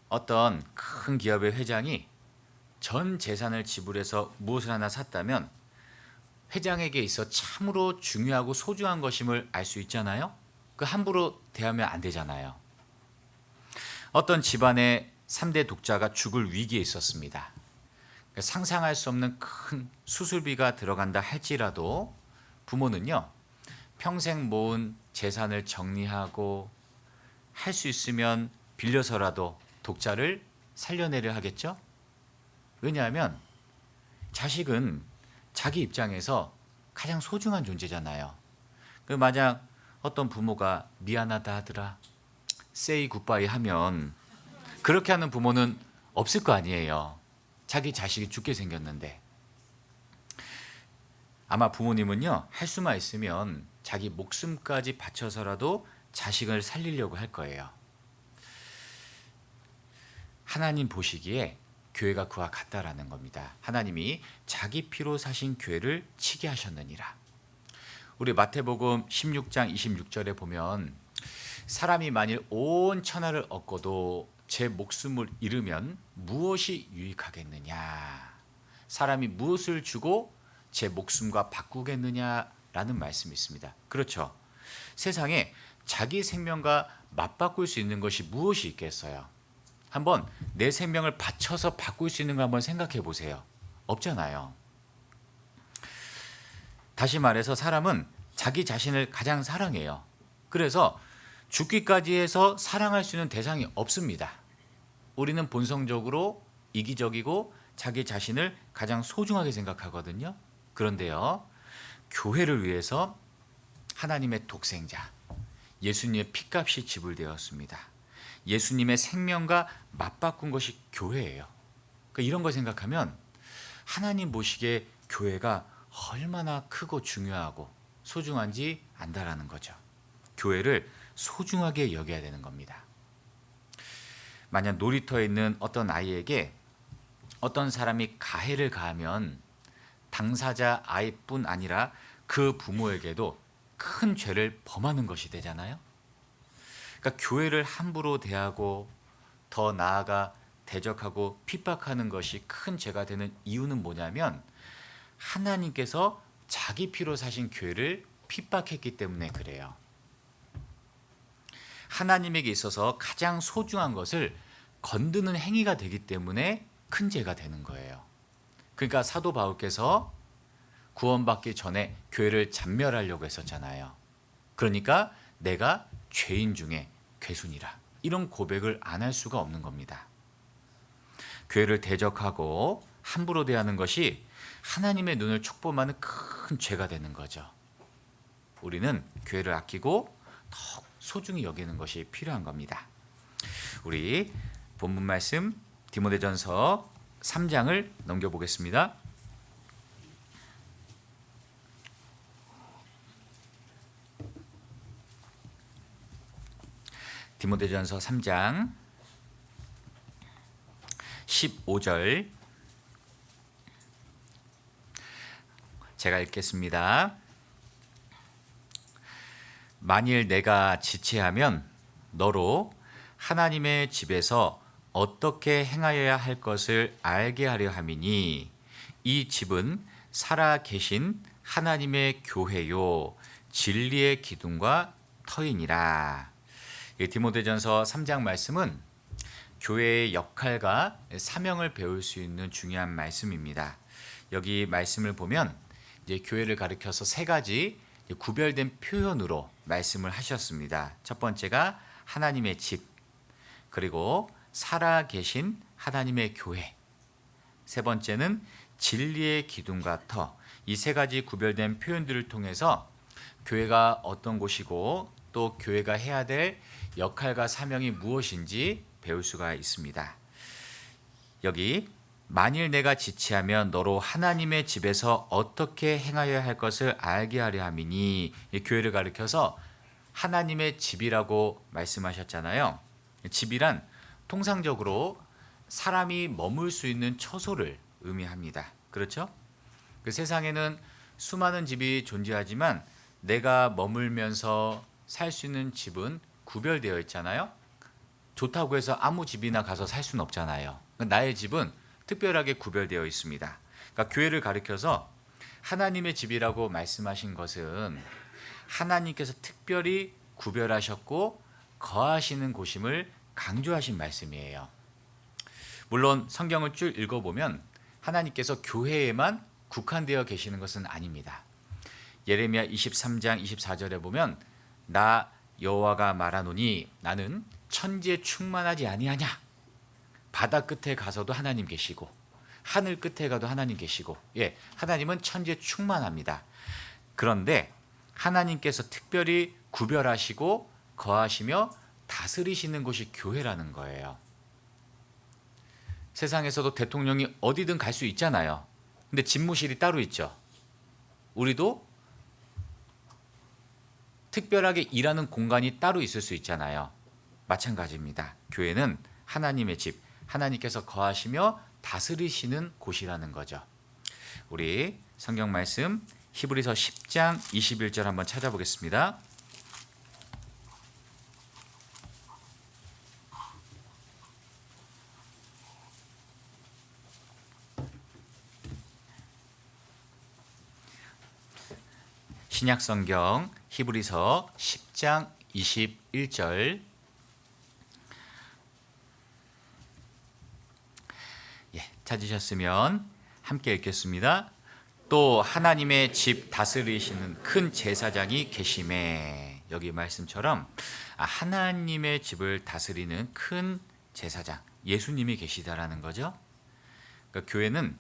어떤 큰 기업의 회장이 전 재산을 지불해서 무엇을 하나 샀다면 회장에게 있어 참으로 중요하고 소중한 것임을 알 수 있잖아요. 함부로 대하면 안 되잖아요. 어떤 집안의 3대 독자가 죽을 위기에 있었습니다. 상상할 수 없는 큰 수술비가 들어간다 할지라도 부모는요, 평생 모은 재산을 정리하고 할 수 있으면 빌려서라도 독자를 살려내려 하겠죠. 왜냐하면 자식은 자기 입장에서 가장 소중한 존재잖아요. 만약 어떤 부모가 미안하다 하더라, say goodbye 하면 그렇게 하는 부모는 없을 거 아니에요. 자기 자식이 죽게 생겼는데. 아마 부모님은요, 할 수만 있으면 자기 목숨까지 바쳐서라도 자식을 살리려고 할 거예요. 하나님 보시기에 교회가 그와 같다라는 겁니다. 하나님이 자기 피로 사신 교회를 치게 하셨느니라. 우리 마태복음 16장 26절에 보면 사람이 만일 온 천하를 얻고도 제 목숨을 잃으면 무엇이 유익하겠느냐. 사람이 무엇을 주고 제 목숨과 바꾸겠느냐라는 말씀이 있습니다. 그렇죠. 세상에 자기 생명과 맞바꿀 수 있는 것이 무엇이 있겠어요? 한번 내 생명을 바쳐서 바꿀 수 있는 걸 한번 생각해 보세요. 없잖아요. 다시 말해서 사람은 자기 자신을 가장 사랑해요. 그래서 죽기까지 해서 사랑할 수 있는 대상이 없습니다. 우리는 본성적으로 이기적이고 자기 자신을 가장 소중하게 생각하거든요. 그런데요, 교회를 위해서 하나님의 독생자 예수님의 피값이 지불되었습니다. 예수님의 생명과 맞바꾼 것이 교회예요. 그러니까 이런 걸 생각하면 하나님 보시기에 교회가 얼마나 크고 중요하고 소중한지 안다라는 거죠. 교회를 소중하게 여겨야 되는 겁니다. 만약 놀이터에 있는 어떤 아이에게 어떤 사람이 가해를 가하면 당사자 아이뿐 아니라 그 부모에게도 큰 죄를 범하는 것이 되잖아요. 그러니까 교회를 함부로 대하고 더 나아가 대적하고 핍박하는 것이 큰 죄가 되는 이유는 뭐냐면 하나님께서 자기 피로 사신 교회를 핍박했기 때문에 그래요. 하나님에게 있어서 가장 소중한 것을 건드는 행위가 되기 때문에 큰 죄가 되는 거예요. 그러니까 사도 바울께서 구원받기 전에 교회를 잔멸하려고 했었잖아요. 그러니까 내가 죄인 중에 괴순이라, 이런 고백을 안 할 수가 없는 겁니다. 교회를 대적하고 함부로 대하는 것이 하나님의 눈을 촉범하는 큰 죄가 되는 거죠. 우리는 교회를 아끼고 더욱 소중히 여기는 것이 필요한 겁니다. 우리 본문 말씀 디모데전서 3장을 넘겨보겠습니다. 디모데전서 3장 15절 제가 읽겠습니다. 만일 내가 지체하면 너로 하나님의 집에서 어떻게 행하여야 할 것을 알게 하려 함이니 이 집은 살아 계신 하나님의 교회요 진리의 기둥과 터이니라. 디모데전서 3장 말씀은 교회의 역할과 사명을 배울 수 있는 중요한 말씀입니다. 여기 말씀을 보면 이제 교회를 가리켜서 세 가지 구별된 표현으로 말씀을 하셨습니다. 첫 번째가 하나님의 집, 그리고 살아 계신 하나님의 교회, 세 번째는 진리의 기둥과 터. 이 세 가지 구별된 표현들을 통해서 교회가 어떤 곳이고 또 교회가 해야 될 역할과 사명이 무엇인지 배울 수가 있습니다. 여기 만일 내가 지체하면 너로 하나님의 집에서 어떻게 행하여야 할 것을 알게 하려 함이니, 이 교회를 가리켜서 하나님의 집이라고 말씀하셨잖아요. 집이란 통상적으로 사람이 머물 수 있는 처소를 의미합니다. 그렇죠? 그 세상에는 수많은 집이 존재하지만 내가 머물면서 살 수 있는 집은 구별되어 있잖아요. 좋다고 해서 아무 집이나 가서 살 수는 없잖아요. 나의 집은 특별하게 구별되어 있습니다. 그러니까 교회를 가리켜서 하나님의 집이라고 말씀하신 것은 하나님께서 특별히 구별하셨고 거하시는 곳임을 강조하신 말씀이에요. 물론 성경을 쭉 읽어보면 하나님께서 교회에만 국한되어 계시는 것은 아닙니다. 예레미야 23장 24절에 보면 나 여호와가 말하노니 나는 천지에 충만하지 아니하냐. 바다 끝에 가서도 하나님 계시고 하늘 끝에 가도 하나님 계시고, 하나님은 천지에 충만합니다. 그런데 하나님께서 특별히 구별하시고 거하시며 다스리시는 곳이 교회라는 거예요. 세상에서도 대통령이 어디든 갈 수 있잖아요. 근데 집무실이 따로 있죠. 우리도 특별하게 일하는 공간이 따로 있을 수 있잖아요. 마찬가지입니다. 교회는 하나님의 집, 하나님께서 거하시며 다스리시는 곳이라는 거죠. 우리 성경 말씀 히브리서 10장 21절 한번 찾아보겠습니다. 신약 성경 히브리서 10장 21절 찾으셨으면 함께 읽겠습니다. 또 하나님의 집 다스리시는 큰 제사장이 계심에, 여기 말씀처럼 하나님의 집을 다스리는 큰 제사장 예수님이 계시다라는 거죠. 그러니까 교회는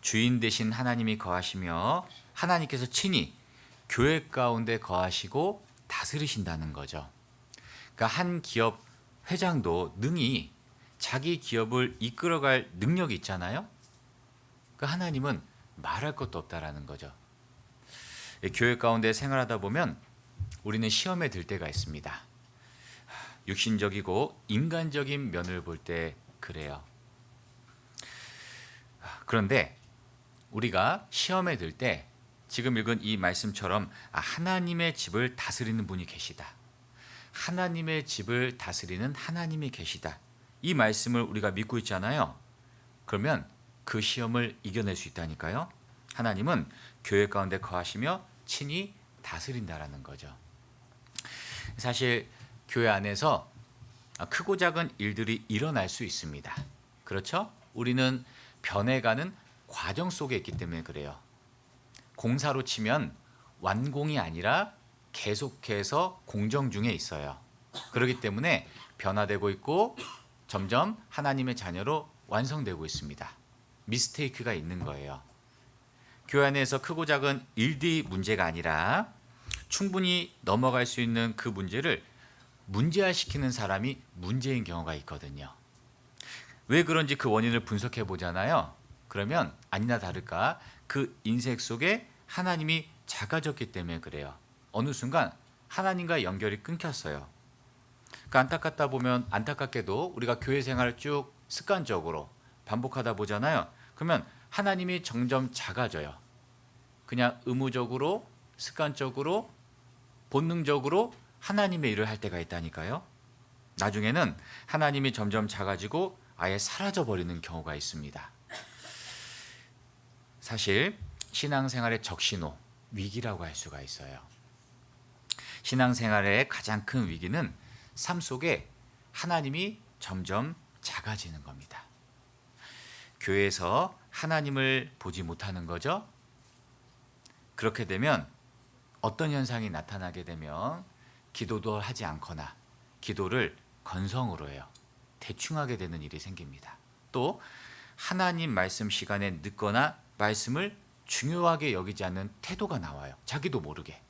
주인 되신 하나님이 거하시며 하나님께서 친히 교회 가운데 거하시고 다스리신다는 거죠. 그러니까 한 기업 회장도 능히 자기 기업을 이끌어갈 능력이 있잖아요. 그러니까 하나님은 말할 것도 없다라는 거죠. 교회 가운데 생활하다 보면 우리는 시험에 들 때가 있습니다. 육신적이고 인간적인 면을 볼 때 그래요. 그런데 우리가 시험에 들 때 지금 읽은 이 말씀처럼 하나님의 집을 다스리는 분이 계시다. 하나님의 집을 다스리는 하나님이 계시다. 이 말씀을 우리가 믿고 있잖아요. 그러면 그 시험을 이겨낼 수 있다니까요. 하나님은 교회 가운데 거하시며 친히 다스린다라는 거죠. 사실 교회 안에서 크고 작은 일들이 일어날 수 있습니다. 그렇죠? 우리는 변해가는 과정 속에 있기 때문에 그래요. 공사로 치면 완공이 아니라 계속해서 공정 중에 있어요. 그렇기 때문에 변화되고 있고 점점 하나님의 자녀로 완성되고 있습니다. 미스테이크가 있는 거예요. 교회 안에서 크고 작은 일들이 문제가 아니라 충분히 넘어갈 수 있는 그 문제를 문제화시키는 사람이 문제인 경우가 있거든요. 왜 그런지 그 원인을 분석해 보잖아요. 그러면 아니나 다를까 그 인생 속에 하나님이 작아졌기 때문에 그래요. 어느 순간 하나님과 연결이 끊겼어요. 그 안타깝다 보면 안타깝게도 우리가 교회 생활을 쭉 습관적으로 반복하다 보잖아요. 그러면 하나님이 점점 작아져요. 그냥 의무적으로, 습관적으로, 본능적으로 하나님의 일을 할 때가 있다니까요. 나중에는 하나님이 점점 작아지고 아예 사라져버리는 경우가 있습니다. 사실 신앙생활의 적신호, 위기라고 할 수가 있어요. 신앙생활의 가장 큰 위기는 삶 속에 하나님이 점점 작아지는 겁니다. 교회에서 하나님을 보지 못하는 거죠. 그렇게 되면 어떤 현상이 나타나게 되면 기도도 하지 않거나 기도를 건성으로 해요. 대충 하게 되는 일이 생깁니다. 또 하나님 말씀 시간에 늦거나 말씀을 중요하게 여기지 않는 태도가 나와요. 자기도 모르게.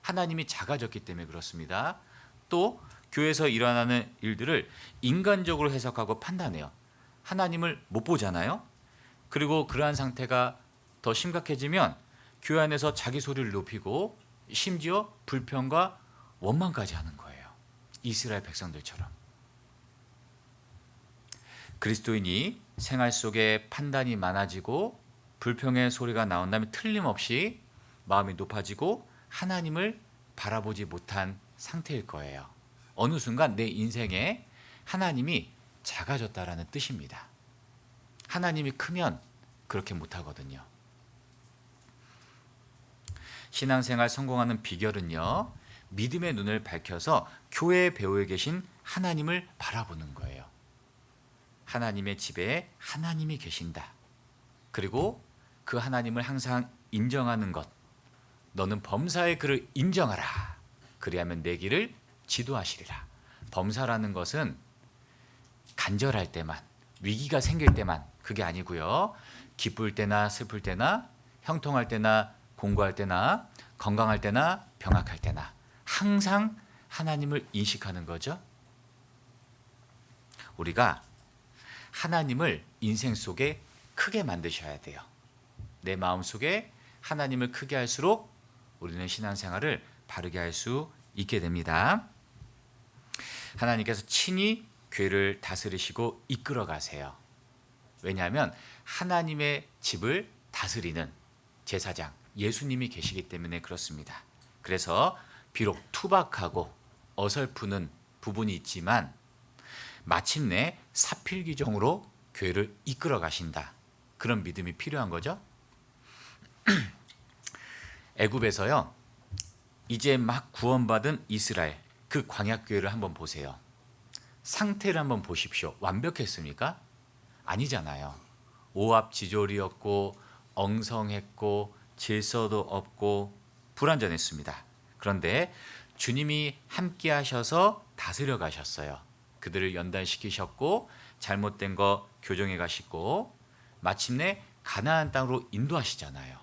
하나님이 작아졌기 때문에 그렇습니다. 또 교회에서 일어나는 일들을 인간적으로 해석하고 판단해요. 하나님을 못 보잖아요. 그리고 그러한 상태가 더 심각해지면 교회 안에서 자기 소리를 높이고 심지어 불평과 원망까지 하는 거예요. 이스라엘 백성들처럼. 그리스도인이 생활 속에 판단이 많아지고 불평의 소리가 나온다면 틀림없이 마음이 높아지고 하나님을 바라보지 못한 상태일 거예요. 어느 순간 내 인생에 하나님이 작아졌다라는 뜻입니다. 하나님이 크면 그렇게 못하거든요. 신앙생활 성공하는 비결은요, 믿음의 눈을 밝혀서 교회 배후에 계신 하나님을 바라보는 거예요. 하나님의 집에 하나님이 계신다. 그리고 그 하나님을 항상 인정하는 것. 너는 범사의 그를 인정하라. 그리하면 내 길을 지도하시리라. 범사라는 것은 간절할 때만, 위기가 생길 때만 그게 아니고요. 기쁠 때나 슬플 때나 형통할 때나 공고할 때나 건강할 때나 병약할 때나 항상 하나님을 인식하는 거죠. 우리가 하나님을 인생 속에 크게 만드셔야 돼요. 내 마음 속에 하나님을 크게 할수록 우리는 신앙생활을 바르게 할 수 있게 됩니다. 하나님께서 친히 교회를 다스리시고 이끌어 가세요. 왜냐하면 하나님의 집을 다스리는 제사장 예수님이 계시기 때문에 그렇습니다. 그래서 비록 투박하고 어설프는 부분이 있지만 마침내 사필귀정으로 교회를 이끌어 가신다. 그런 믿음이 필요한 거죠. 애굽에서요, 이제 막 구원받은 이스라엘 그 광야교회를 한번 보세요. 상태를 한번 보십시오. 완벽했습니까? 아니잖아요. 오합지졸이었고 엉성했고 질서도 없고 불완전했습니다. 그런데 주님이 함께 하셔서 다스려 가셨어요. 그들을 연단시키셨고 잘못된 거 교정해 가시고 마침내 가나안 땅으로 인도하시잖아요.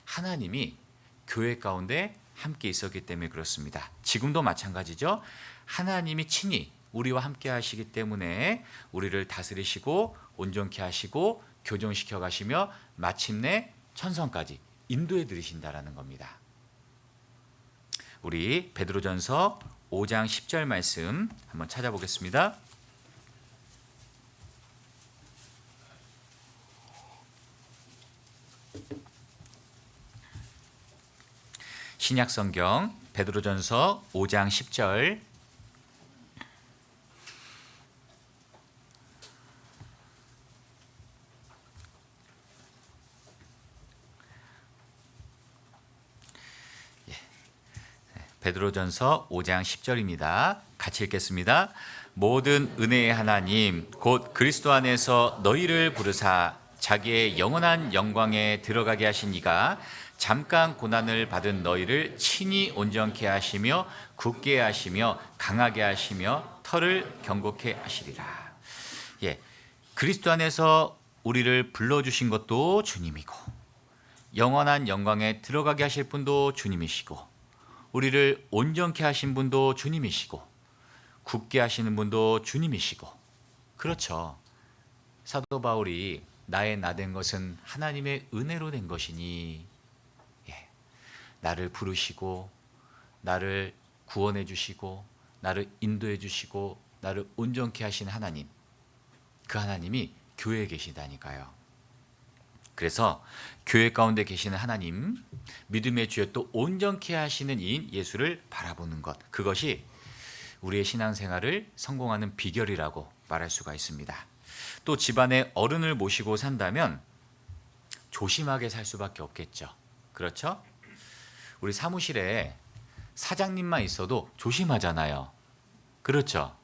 하나님이 교회 가운데 함께 있었기 때문에 그렇습니다. 지금도 마찬가지죠. 하나님이 친히 우리와 함께 하시기 때문에 우리를 다스리시고 온전케 하시고 교정시켜 가시며 마침내 천성까지 인도해 드리신다라는 겁니다. 우리 베드로전서 5장 10절 말씀 한번 찾아보겠습니다. 신약성경 베드로전서 5장 10절 베드로전서 5장 10절입니다. 같이 읽겠습니다. 모든 은혜의 하나님 곧 그리스도 안에서 너희를 부르사 자기의 영원한 영광에 들어가게 하신 이가 잠깐 고난을 받은 너희를 친히 온전케 하시며 굳게 하시며 강하게 하시며 털을 경고케 하시리라. 예, 그리스도 안에서 우리를 불러주신 것도 주님이고 영원한 영광에 들어가게 하실 분도 주님이시고 우리를 온전케 하신 분도 주님이시고 굳게 하시는 분도 주님이시고, 그렇죠. 사도 바울이 나의 나 된 것은 하나님의 은혜로 된 것이니, 예, 나를 부르시고 나를 구원해 주시고 나를 인도해 주시고 나를 온전케 하신 하나님, 그 하나님이 교회에 계시다니까요. 그래서 교회 가운데 계시는 하나님, 믿음의 주여 또 온전케 하시는 이인 예수를 바라보는 것, 그것이 우리의 신앙생활을 성공하는 비결이라고 말할 수가 있습니다. 또 집안에 어른을 모시고 산다면 조심하게 살 수밖에 없겠죠. 그렇죠? 우리 사무실에 사장님만 있어도 조심하잖아요. 그렇죠?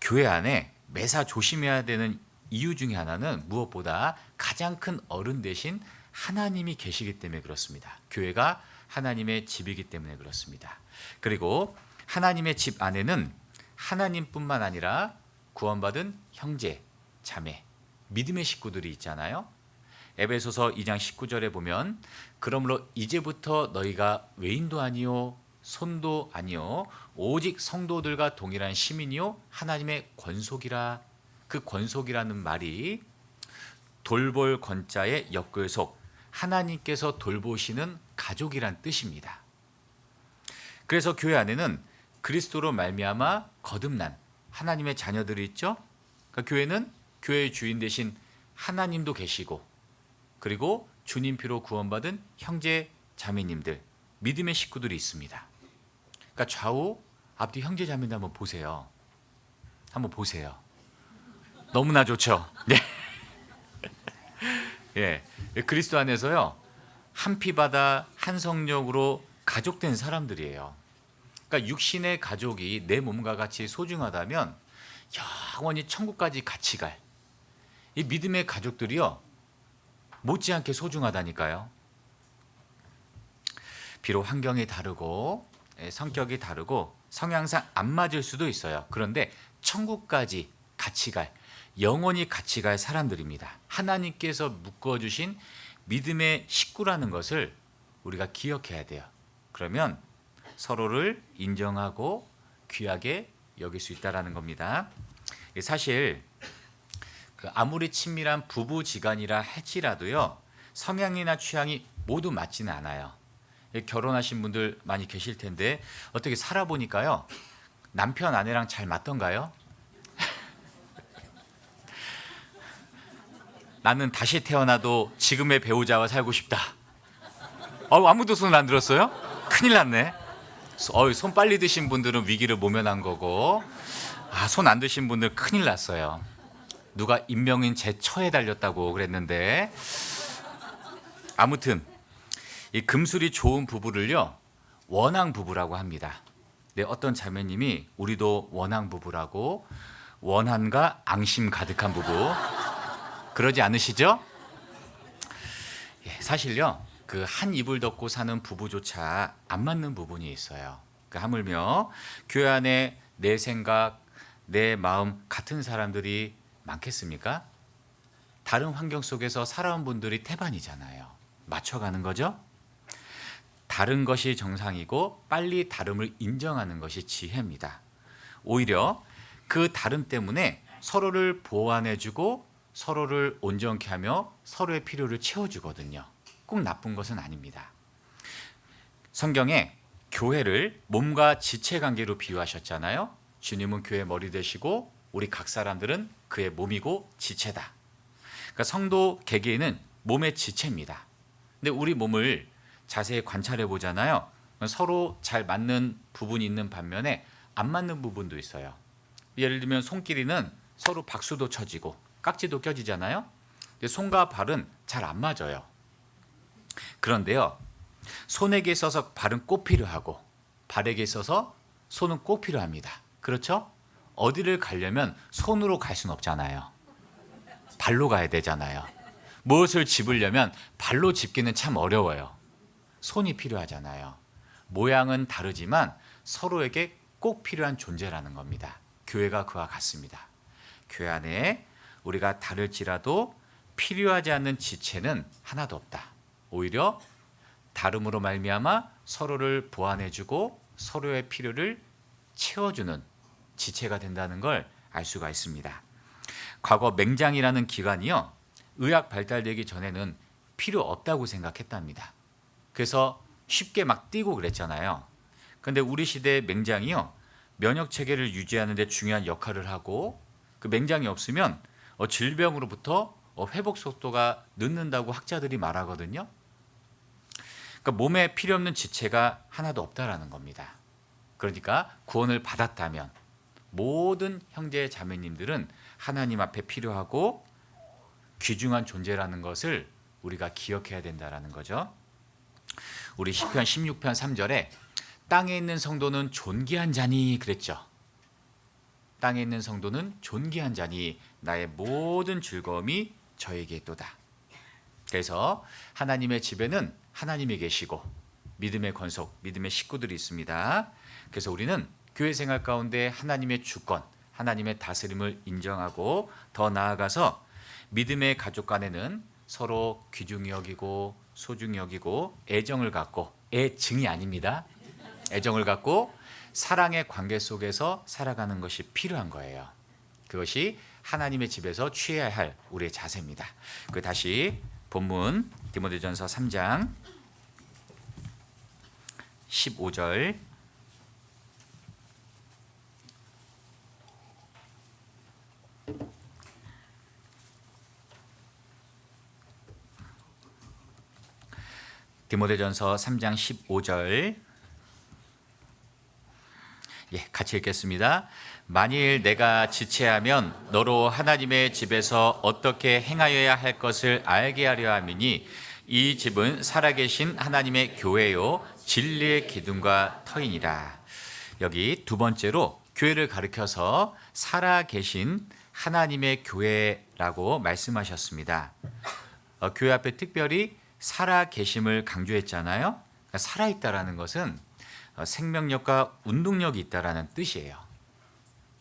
교회 안에 매사 조심해야 되는 이유 중에 하나는 무엇보다 가장 큰 어른 대신 하나님이 계시기 때문에 그렇습니다. 교회가 하나님의 집이기 때문에 그렇습니다. 그리고 하나님의 집 안에는 하나님뿐만 아니라 구원받은 형제, 자매, 믿음의 식구들이 있잖아요. 에베소서 2장 19절에 보면 그러므로 이제부터 너희가 외인도 아니요 손도 아니요 오직 성도들과 동일한 시민이요 하나님의 권속이라. 그 권속이라는 말이 돌볼 권자의 역글속, 하나님께서 돌보시는 가족이란 뜻입니다. 그래서 교회 안에는 그리스도로 말미암아 거듭난 하나님의 자녀들이 있죠. 그러니까 교회는 교회의 주인 대신 하나님도 계시고, 그리고 주님 피로 구원받은 형제 자매님들, 믿음의 식구들이 있습니다. 그러니까 좌우 앞뒤 형제 자매들 한번 보세요. 한번 보세요. 너무나 좋죠. 네. 예, 그리스도 안에서요 한 피바다 한 성령으로 가족된 사람들이에요. 그러니까 육신의 가족이 내 몸과 같이 소중하다면 영원히 천국까지 같이 갈 이 믿음의 가족들이요 못지않게 소중하다니까요. 비록 환경이 다르고 성격이 다르고 성향상 안 맞을 수도 있어요. 그런데 천국까지 같이 갈, 영원히 같이 갈 사람들입니다. 하나님께서 묶어주신 믿음의 식구라는 것을 우리가 기억해야 돼요. 그러면 서로를 인정하고 귀하게 여길 수 있다는 겁니다. 사실 아무리 친밀한 부부지간이라 할지라도요 성향이나 취향이 모두 맞지는 않아요. 결혼하신 분들 많이 계실 텐데 어떻게 살아보니까요 남편 아내랑 잘 맞던가요? 나는 다시 태어나도 지금의 배우자와 살고 싶다. 아무도 손 안 들었어요? 큰일 났네. 손 빨리 드신 분들은 위기를 모면한 거고, 손 안 드신 분들 큰일 났어요. 누가 인명인 제 처에 달렸다고 그랬는데, 아무튼 이 금술이 좋은 부부를요 원앙 부부라고 합니다. 네, 어떤 자매님이 우리도 원앙 부부라고, 원한과 앙심 가득한 부부, 그러지 않으시죠? 예, 사실요 그 한 이불 덮고 사는 부부조차 안 맞는 부분이 있어요. 하물며 교회 안에 내 생각, 내 마음 같은 사람들이 많겠습니까? 다른 환경 속에서 살아온 분들이 태반이잖아요. 맞춰가는 거죠. 다른 것이 정상이고 빨리 다름을 인정하는 것이 지혜입니다. 오히려 그 다름 때문에 서로를 보완해주고 서로를 온전케 하며 서로의 필요를 채워주거든요. 꼭 나쁜 것은 아닙니다. 성경에 교회를 몸과 지체 관계로 비유하셨잖아요. 주님은 교회 머리 되시고 우리 각 사람들은 그의 몸이고 지체다. 그러니까 성도 개개인은 몸의 지체입니다. 근데 우리 몸을 자세히 관찰해 보잖아요. 서로 잘 맞는 부분이 있는 반면에 안 맞는 부분도 있어요. 예를 들면 손길이는 서로 박수도 쳐지고 깍지도 껴지잖아요. 근데 손과 발은 잘 안 맞아요. 그런데요 손에게 있어서 발은 꼭 필요하고 발에게 있어서 손은 꼭 필요합니다. 그렇죠? 어디를 가려면 손으로 갈 수는 없잖아요. 발로 가야 되잖아요. 무엇을 집으려면 발로 집기는 참 어려워요. 손이 필요하잖아요. 모양은 다르지만 서로에게 꼭 필요한 존재라는 겁니다. 교회가 그와 같습니다. 교회 안에 우리가 다를지라도 필요하지 않는 지체는 하나도 없다. 오히려 다름으로 말미암아 서로를 보완해주고 서로의 필요를 채워주는 지체가 된다는 걸 알 수가 있습니다. 과거 맹장이라는 기관이요, 의학 발달되기 전에는 필요 없다고 생각했답니다. 그래서 쉽게 막 뛰고 그랬잖아요. 그런데 우리 시대의 맹장이요, 면역 체계를 유지하는 데 중요한 역할을 하고, 그 맹장이 없으면 질병으로부터 회복 속도가 늦는다고 학자들이 말하거든요. 그러니까 몸에 필요 없는 지체가 하나도 없다라는 겁니다. 그러니까 구원을 받았다면 모든 형제 자매님들은 하나님 앞에 필요하고 귀중한 존재라는 것을 우리가 기억해야 된다라는 거죠. 우리 시편 16편 3절에 땅에 있는 성도는 존귀한 자니 그랬죠. 땅에 있는 성도는 존귀한 자니 나의 모든 즐거움이 저에게 있도다. 그래서 하나님의 집에는 하나님이 계시고 믿음의 권속, 믿음의 식구들이 있습니다. 그래서 우리는 교회 생활 가운데 하나님의 주권, 하나님의 다스림을 인정하고 더 나아가서 믿음의 가족 간에는 서로 귀중히 여기고 소중히 여기고 애정을 갖고, 애증이 아닙니다. 애정을 갖고 사랑의 관계 속에서 살아가는 것이 필요한 거예요. 그것이 하나님의 집에서 취해야 할 우리의 자세입니다. 다시 본문 디모데전서 3장 15절 디모데전서 3장 15절 같이 읽겠습니다. 만일 내가 지체하면 너로 하나님의 집에서 어떻게 행하여야 할 것을 알게 하려 함이니 이 집은 살아계신 하나님의 교회요 진리의 기둥과 터이니라. 여기 두 번째로 교회를 가리켜서 살아계신 하나님의 교회라고 말씀하셨습니다. 교회 앞에 특별히 살아계심을 강조했잖아요. 그러니까 살아있다라는 것은 생명력과 운동력이 있다라는 뜻이에요.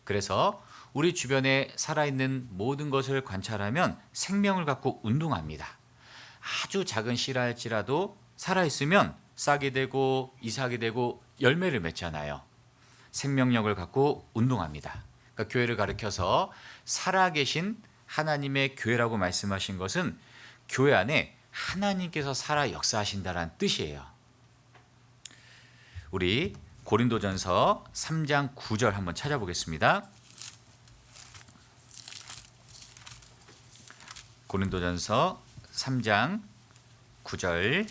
그래서 우리 주변에 살아있는 모든 것을 관찰하면 생명을 갖고 운동합니다. 아주 작은 씨랄지라도 살아있으면 싹이 되고 이삭이 되고 열매를 맺잖아요. 생명력을 갖고 운동합니다. 그러니까 교회를 가리켜서 살아계신 하나님의 교회라고 말씀하신 것은 교회 안에 하나님께서 살아 역사하신다는 뜻이에요. 우리 고린도전서 3장 9절 한번 찾아보겠습니다. 고린도전서 3장 9절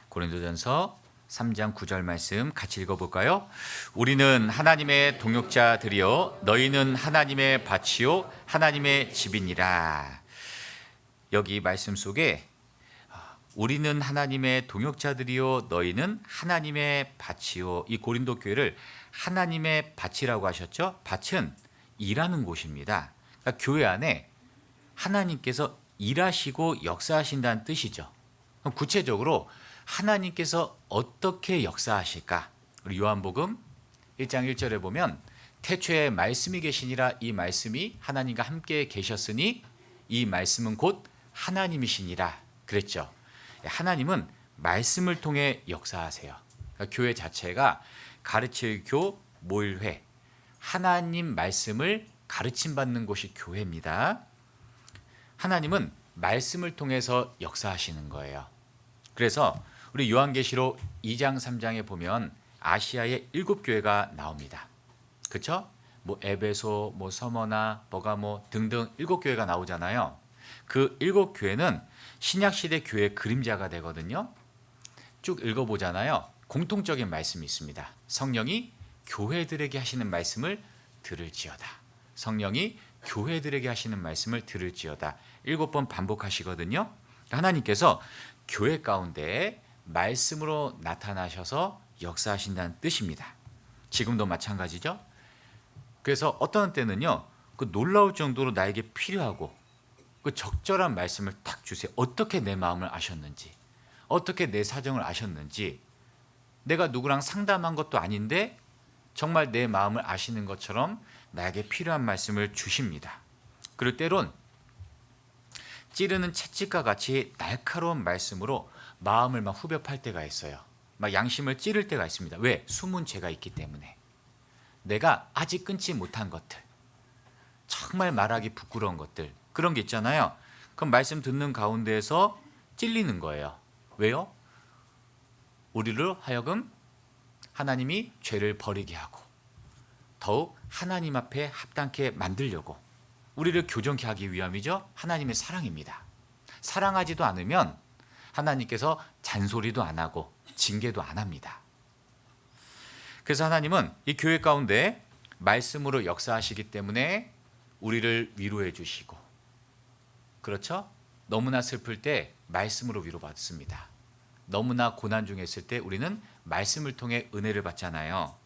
고린도전서 3장 9절 말씀 같이 읽어볼까요? 우리는 하나님의 동역자들이요 너희는 하나님의 밭이요 하나님의 집이니라. 여기 말씀 속에 우리는 하나님의 동역자들이요 너희는 하나님의 밭이요, 이 고린도 교회를 하나님의 밭이라고 하셨죠. 밭은 일하는 곳입니다. 그러니까 교회 안에 하나님께서 일하시고 역사하신다는 뜻이죠. 그럼 구체적으로 하나님께서 어떻게 역사하실까? 우리 요한복음 1장 1절에 보면 태초에 말씀이 계시니라, 이 말씀이 하나님과 함께 계셨으니 이 말씀은 곧 하나님이시니라 그랬죠. 하나님은 말씀을 통해 역사하세요. 그러니까 교회 자체가 가르칠 교 모일회, 하나님 말씀을 가르침받는 곳이 교회입니다. 하나님은 말씀을 통해서 역사하시는 거예요. 그래서 우리 요한계시록 2장 3장에 보면 아시아의 7교회가 나옵니다. 그렇죠? 에베소, 서머나, 버가모 등등 7교회가 나오잖아요. 그 7교회는 신약시대 교회의 그림자가 되거든요. 쭉 읽어보잖아요. 공통적인 말씀이 있습니다. 성령이 교회들에게 하시는 말씀을 들을지어다. 성령이 교회들에게 하시는 말씀을 들을지어다. 7번 반복하시거든요. 하나님께서 교회 가운데 말씀으로 나타나셔서 역사하신다는 뜻입니다. 지금도 마찬가지죠. 그래서 어떤 때는요, 그 놀라울 정도로 나에게 필요하고 그 적절한 말씀을 딱 주세요. 어떻게 내 마음을 아셨는지, 어떻게 내 사정을 아셨는지, 내가 누구랑 상담한 것도 아닌데 정말 내 마음을 아시는 것처럼 나에게 필요한 말씀을 주십니다. 그리고 때론 찌르는 채찍과 같이 날카로운 말씀으로 마음을 막 후벼 팔 때가 있어요. 막 양심을 찌를 때가 있습니다. 왜? 숨은 죄가 있기 때문에. 내가 아직 끊지 못한 것들, 정말 말하기 부끄러운 것들, 그런 게 있잖아요. 그럼 말씀 듣는 가운데에서 찔리는 거예요. 왜요? 우리를 하여금 하나님이 죄를 버리게 하고 더욱 하나님 앞에 합당케 만들려고, 우리를 교정케 하기 위함이죠. 하나님의 사랑입니다. 사랑하지도 않으면 하나님께서 잔소리도 안 하고 징계도 안 합니다. 그래서 하나님은 이 교회 가운데 말씀으로 역사하시기 때문에 우리를 위로해 주시고, 그렇죠? 너무나 슬플 때 말씀으로 위로받습니다. 너무나 고난 중에 있을 때 우리는 말씀을 통해 은혜를 받잖아요.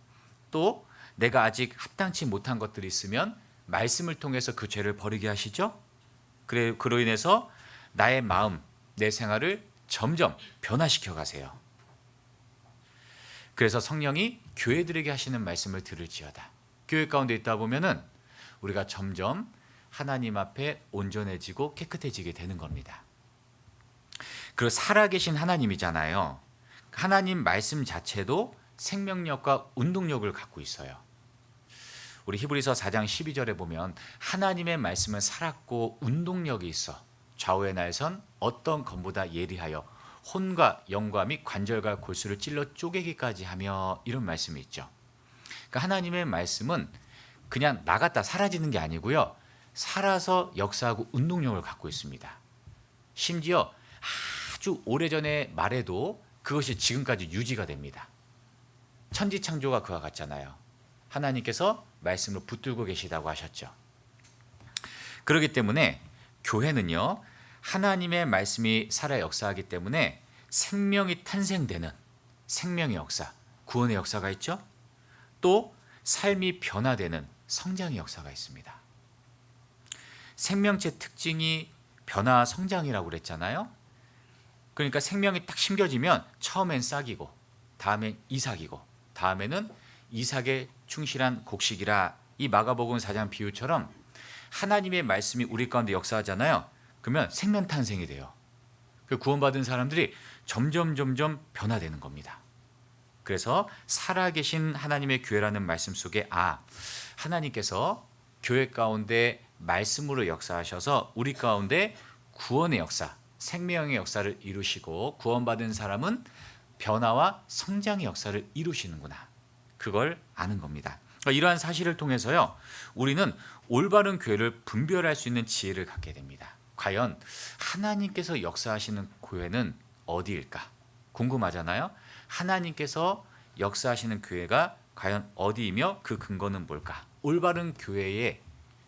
또 내가 아직 합당치 못한 것들이 있으면 말씀을 통해서 그 죄를 버리게 하시죠. 그로 인해서 나의 마음, 내 생활을 점점 변화시켜 가세요. 그래서 성령이 교회들에게 하시는 말씀을 들을지어다. 교회 가운데 있다 보면은 우리가 점점 하나님 앞에 온전해지고 깨끗해지게 되는 겁니다. 그리고 살아계신 하나님이잖아요. 하나님 말씀 자체도 생명력과 운동력을 갖고 있어요. 우리 히브리서 4장 12절에 보면 하나님의 말씀은 살았고 운동력이 있어 좌우의 날선 어떤 검보다 예리하여 혼과 영과 및 관절과 골수를 찔러 쪼개기까지 하며, 이런 말씀이 있죠. 그러니까 하나님의 말씀은 그냥 나갔다 사라지는 게 아니고요, 살아서 역사하고 운동력을 갖고 있습니다. 심지어 아주 오래전에 말해도 그것이 지금까지 유지가 됩니다. 천지창조가 그와 같잖아요. 하나님께서 말씀으로 붙들고 계시다고 하셨죠. 그렇기 때문에 교회는요, 하나님의 말씀이 살아 역사하기 때문에 생명이 탄생되는 생명의 역사, 구원의 역사가 있죠. 또 삶이 변화되는 성장의 역사가 있습니다. 생명체 특징이 변화 성장이라고 그랬잖아요. 그러니까 생명이 딱 심겨지면 처음엔 싹이고 다음엔 이삭이고 다음에는 이삭에 충실한 곡식이라, 이 마가복음 4장 비유처럼 하나님의 말씀이 우리 가운데 역사하잖아요. 그러면 생명 탄생이 돼요. 그 구원받은 사람들이 점점 변화되는 겁니다. 그래서 살아계신 하나님의 교회라는 말씀 속에 하나님께서 교회 가운데 말씀으로 역사하셔서 우리 가운데 구원의 역사, 생명의 역사를 이루시고 구원받은 사람은 변화와 성장의 역사를 이루시는구나, 그걸 아는 겁니다. 그러니까 이러한 사실을 통해서요, 우리는 올바른 교회를 분별할 수 있는 지혜를 갖게 됩니다. 과연 하나님께서 역사하시는 교회는 어디일까 궁금하잖아요. 하나님께서 역사하시는 교회가 과연 어디이며 그 근거는 뭘까? 올바른 교회의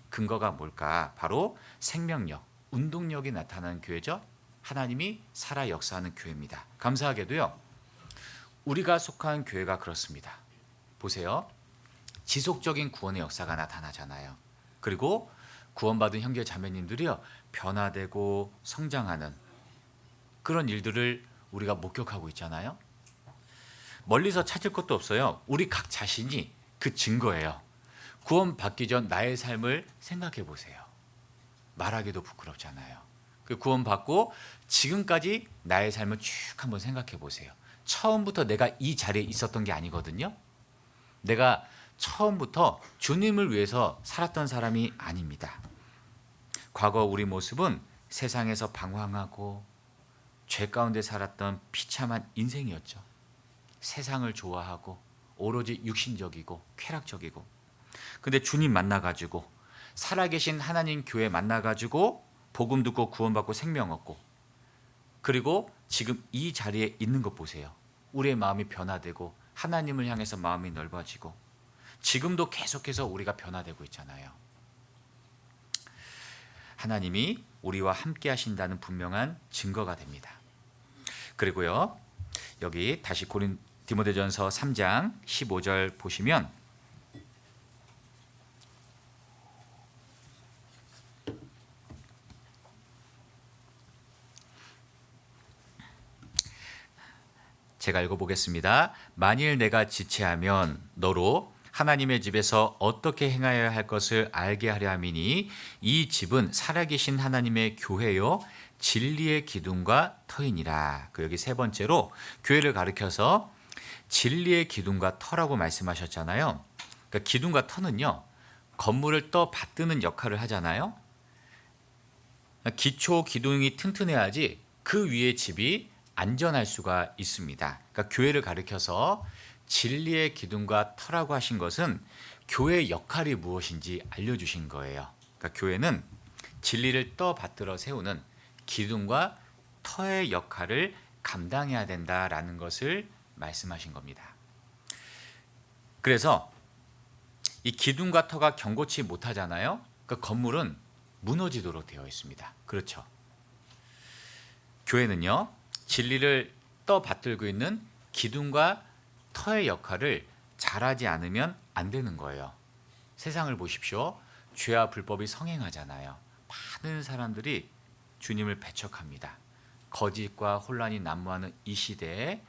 근거가 뭘까? 바로 생명력, 운동력이 나타나는 교회죠. 하나님이 살아 역사하는 교회입니다. 감사하게도요, 우리가 속한 교회가 그렇습니다. 보세요. 지속적인 구원의 역사가 나타나잖아요. 그리고 구원받은 형제 자매님들이요, 변화되고 성장하는 그런 일들을 우리가 목격하고 있잖아요. 멀리서 찾을 것도 없어요. 우리 각 자신이 그 증거예요. 구원받기 전 나의 삶을 생각해 보세요. 말하기도 부끄럽잖아요. 그 구원받고 지금까지 나의 삶을 쭉 한번 생각해 보세요. 처음부터 내가 이 자리에 있었던 게 아니거든요. 내가 처음부터 주님을 위해서 살았던 사람이 아닙니다. 과거 우리 모습은 세상에서 방황하고 죄 가운데 살았던 비참한 인생이었죠. 세상을 좋아하고 오로지 육신적이고 쾌락적이고, 근데 주님 만나가지고 살아계신 하나님 교회 만나가지고 복음 듣고 구원받고 생명 얻고, 그리고 지금 이 자리에 있는 것 보세요. 우리의 마음이 변화되고 하나님을 향해서 마음이 넓어지고 지금도 계속해서 우리가 변화되고 있잖아요. 하나님이 우리와 함께 하신다는 분명한 증거가 됩니다. 그리고요, 여기 다시 디모데전서 3장 15절 보시면 제가 읽어보겠습니다. 만일 내가 지체하면 너로 하나님의 집에서 어떻게 행하여야 할 것을 알게 하려 함이니 이 집은 살아계신 하나님의 교회요 진리의 기둥과 터이니라. 여기 세 번째로 교회를 가리켜서 진리의 기둥과 터라고 말씀하셨잖아요. 그러니까 기둥과 터는요, 건물을 또 받드는 역할을 하잖아요. 기초 기둥이 튼튼해야지 그 위에 집이 안전할 수가 있습니다. 그러니까 교회를 가리켜서 진리의 기둥과 터라고 하신 것은 교회의 역할이 무엇인지 알려주신 거예요. 그러니까 교회는 진리를 떠받들어 세우는 기둥과 터의 역할을 감당해야 된다라는 것을 말씀하신 겁니다. 그래서 이 기둥과 터가 견고치 못하잖아요. 그 건물은 무너지도록 되어 있습니다. 그렇죠. 교회는요, 진리를 떠받들고 있는 기둥과 터의 역할을 잘하지 않으면 안 되는 거예요. 세상을 보십시오. 죄와 불법이 성행하잖아요. 많은 사람들이 주님을 배척합니다. 거짓과 혼란이 난무하는 이 시대에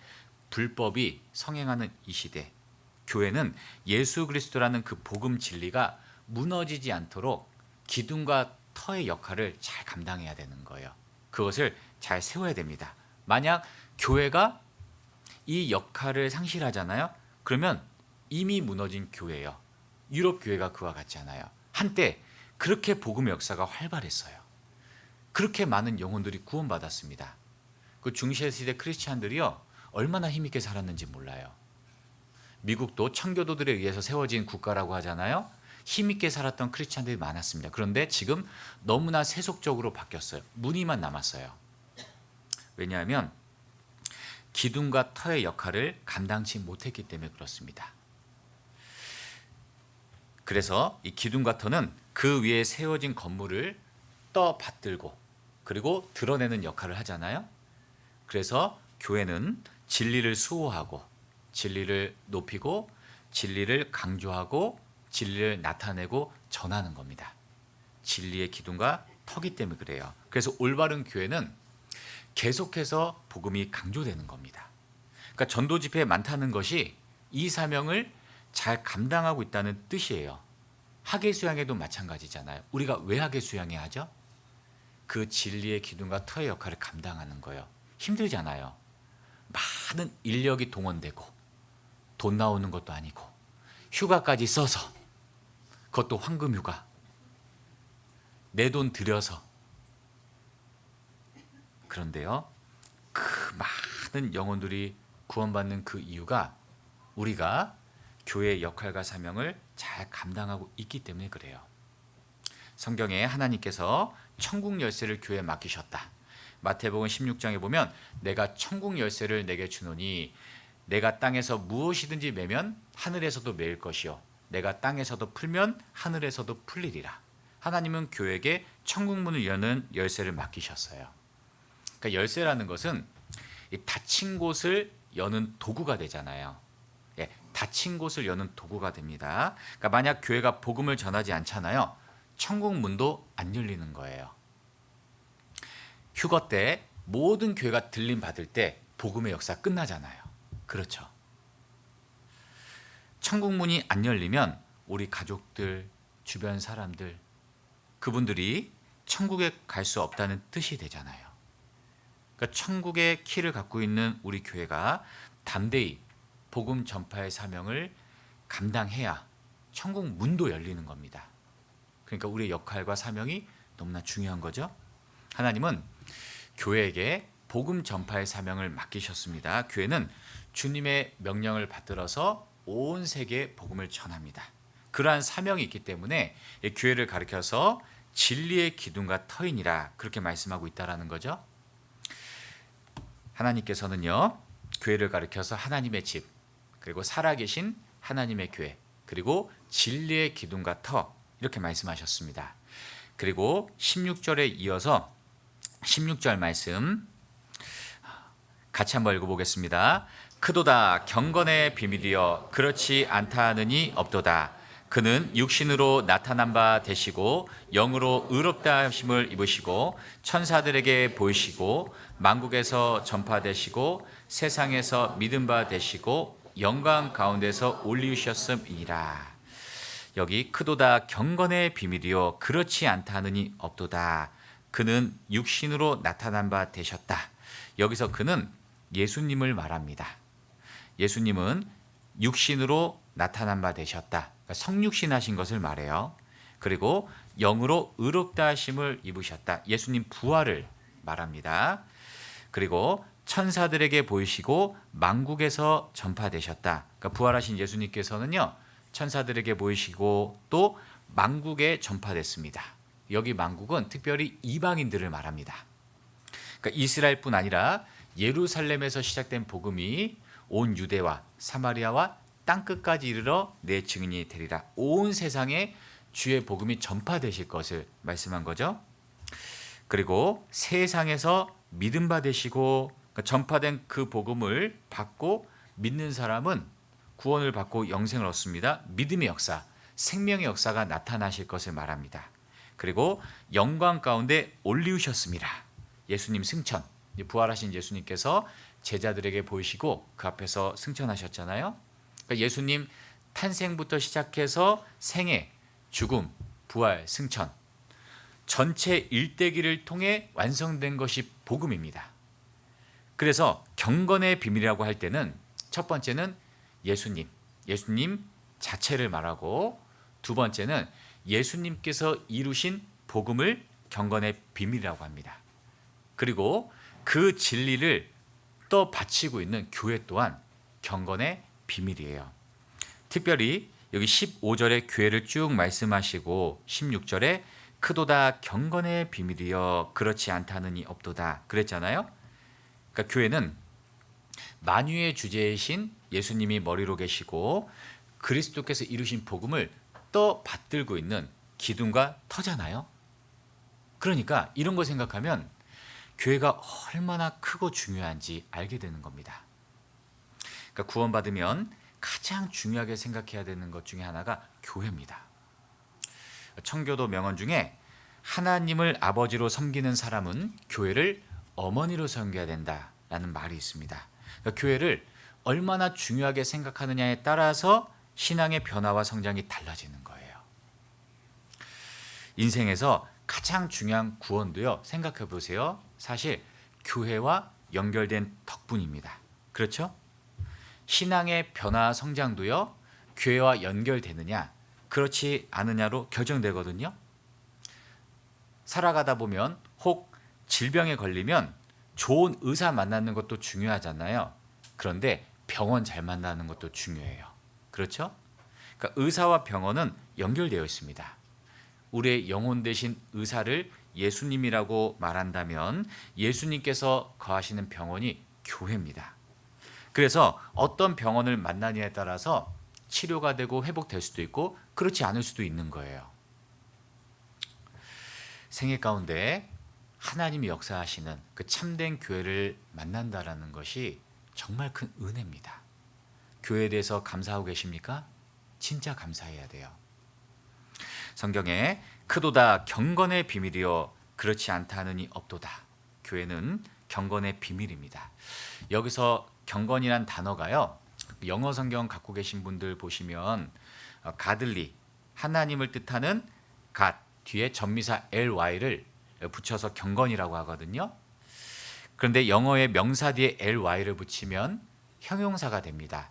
불법이 성행하는 이 시대, 교회는 예수 그리스도라는 그 복음 진리가 무너지지 않도록 기둥과 터의 역할을 잘 감당해야 되는 거예요. 그것을 잘 세워야 됩니다. 만약 교회가 이 역할을 상실하잖아요. 그러면 이미 무너진 교회예요. 유럽 교회가 그와 같지 않아요. 한때 그렇게 복음의 역사가 활발했어요. 그렇게 많은 영혼들이 구원받았습니다. 그 중세 시대 크리스찬들이요, 얼마나 힘있게 살았는지 몰라요. 미국도 청교도들에 의해서 세워진 국가라고 하잖아요. 힘있게 살았던 크리스찬들이 많았습니다. 그런데 지금 너무나 세속적으로 바뀌었어요. 무늬만 남았어요. 왜냐하면 기둥과 터의 역할을 감당치 못했기 때문에 그렇습니다. 그래서 이 기둥과 터는 그 위에 세워진 건물을 떠받들고 그리고 드러내는 역할을 하잖아요. 그래서 교회는 진리를 수호하고 진리를 높이고 진리를 강조하고 진리를 나타내고 전하는 겁니다. 진리의 기둥과 터기 때문에 그래요. 그래서 올바른 교회는 계속해서 복음이 강조되는 겁니다. 그러니까 전도 집회에 많다는 것이 이 사명을 잘 감당하고 있다는 뜻이에요. 학예 수양에도 마찬가지잖아요. 우리가 왜 학예 수양해야 하죠? 그 진리의 기둥과 터의 역할을 감당하는 거예요. 힘들잖아요. 많은 인력이 동원되고 돈 나오는 것도 아니고 휴가까지 써서, 그것도 황금 휴가, 내 돈 들여서. 그런데요, 그 많은 영혼들이 구원받는 그 이유가 우리가 교회의 역할과 사명을 잘 감당하고 있기 때문에 그래요. 성경에 하나님께서 천국 열쇠를 교회에 맡기셨다. 마태복음 16장에 보면 내가 천국 열쇠를 내게 주노니 내가 땅에서 무엇이든지 매면 하늘에서도 매일 것이요 내가 땅에서도 풀면 하늘에서도 풀리리라. 하나님은 교회에게 천국 문을 여는 열쇠를 맡기셨어요. 그러니까 열쇠라는 것은 이 닫힌 곳을 여는 도구가 되잖아요. 예, 닫힌 곳을 여는 도구가 됩니다. 그러니까 만약 교회가 복음을 전하지 않잖아요. 천국 문도 안 열리는 거예요. 휴거 때 모든 교회가 들림 받을 때 복음의 역사 끝나잖아요. 그렇죠. 천국 문이 안 열리면 우리 가족들, 주변 사람들, 그분들이 천국에 갈 수 없다는 뜻이 되잖아요. 그러니까 천국의 키를 갖고 있는 우리 교회가 담대히 복음 전파의 사명을 감당해야 천국 문도 열리는 겁니다. 그러니까 우리의 역할과 사명이 너무나 중요한 거죠. 하나님은 교회에게 복음 전파의 사명을 맡기셨습니다. 교회는 주님의 명령을 받들어서 온 세계에 복음을 전합니다. 그러한 사명이 있기 때문에 교회를 가리켜서 진리의 기둥과 터이니라 그렇게 말씀하고 있다라는 거죠. 하나님께서는요, 교회를 가리켜서 하나님의 집, 그리고 살아계신 하나님의 교회, 그리고 진리의 기둥과 터 이렇게 말씀하셨습니다. 그리고 16절에 이어서 16절 말씀 같이 한번 읽어보겠습니다. 크도다 경건의 비밀이여 그렇지 않다 하느니 없도다. 그는 육신으로 나타난 바 되시고 영으로 의롭다 하심을 입으시고 천사들에게 보이시고 만국에서 전파되시고 세상에서 믿음 바 되시고 영광 가운데서 올리우셨음이니라. 여기 크도다 경건의 비밀이요 그렇지 않다 하느니 없도다. 그는 육신으로 나타난 바 되셨다. 여기서 그는 예수님을 말합니다. 예수님은 육신으로 나타난 바 되셨다. 그러니까 성육신하신 것을 말해요. 그리고 영으로 의롭다 하심을 입으셨다. 예수님 부활을 말합니다. 그리고 천사들에게 보이시고 만국에서 전파되셨다. 그러니까 부활하신 예수님께서는요. 천사들에게 보이시고 또 만국에 전파됐습니다. 여기 만국은 특별히 이방인들을 말합니다. 그러니까 이스라엘뿐 아니라 예루살렘에서 시작된 복음이 온 유대와 사마리아와 땅끝까지 이르러 내 증인이 되리라. 온 세상에 주의 복음이 전파되실 것을 말씀한 거죠. 그리고 세상에서 믿음 받으시고 그러니까 전파된 그 복음을 받고 믿는 사람은 구원을 받고 영생을 얻습니다. 믿음의 역사, 생명의 역사가 나타나실 것을 말합니다. 그리고 영광 가운데 올리우셨습니다. 예수님 승천, 부활하신 예수님께서 제자들에게 보이시고 그 앞에서 승천하셨잖아요. 그러니까 예수님 탄생부터 시작해서 생애, 죽음, 부활, 승천 전체 일대기를 통해 완성된 것이 복음입니다. 그래서 경건의 비밀이라고 할 때는 첫 번째는 예수님 자체를 말하고 두 번째는 예수님께서 이루신 복음을 경건의 비밀이라고 합니다. 그리고 그 진리를 또 바치고 있는 교회 또한 경건의 비밀이에요. 특별히 여기 15절에 교회를 쭉 말씀하시고 16절에 크도다 경건의 비밀이여 그렇지 않다느니 없도다 그랬잖아요. 그러니까 교회는 만유의 주제이신 예수님이 머리로 계시고 그리스도께서 이루신 복음을 또 받들고 있는 기둥과 터잖아요. 그러니까 이런 거 생각하면 교회가 얼마나 크고 중요한지 알게 되는 겁니다. 그러니까 구원받으면 가장 중요하게 생각해야 되는 것 중에 하나가 교회입니다. 청교도 명언 중에 하나님을 아버지로 섬기는 사람은 교회를 어머니로 섬겨야 된다라는 말이 있습니다. 그러니까 교회를 얼마나 중요하게 생각하느냐에 따라서 신앙의 변화와 성장이 달라지는 거예요. 인생에서 가장 중요한 구원도요. 생각해 보세요. 사실 교회와 연결된 덕분입니다. 그렇죠? 신앙의 변화 성장도요. 교회와 연결되느냐 그렇지 않느냐로 결정되거든요. 살아가다 보면 혹 질병에 걸리면 좋은 의사 만나는 것도 중요하잖아요. 그런데 병원 잘 만나는 것도 중요해요. 그렇죠? 그러니까 의사와 병원은 연결되어 있습니다. 우리의 영혼 되신 의사를 예수님이라고 말한다면 예수님께서 거하시는 병원이 교회입니다. 그래서 어떤 병원을 만나냐에 따라서 치료가 되고 회복될 수도 있고 그렇지 않을 수도 있는 거예요. 생애 가운데 하나님이 역사하시는 그 참된 교회를 만난다라는 것이 정말 큰 은혜입니다. 교회에 대해서 감사하고 계십니까? 진짜 감사해야 돼요. 성경에 크도다 경건의 비밀이요 그렇지 않다 하느니 없도다. 교회는 경건의 비밀입니다. 여기서 경건이란 단어가요. 영어 성경 갖고 계신 분들 보시면 가들리 하나님을 뜻하는 갓 뒤에 전미사 ly를 붙여서 경건이라고 하거든요. 그런데 영어의 명사 뒤에 ly를 붙이면 형용사가 됩니다.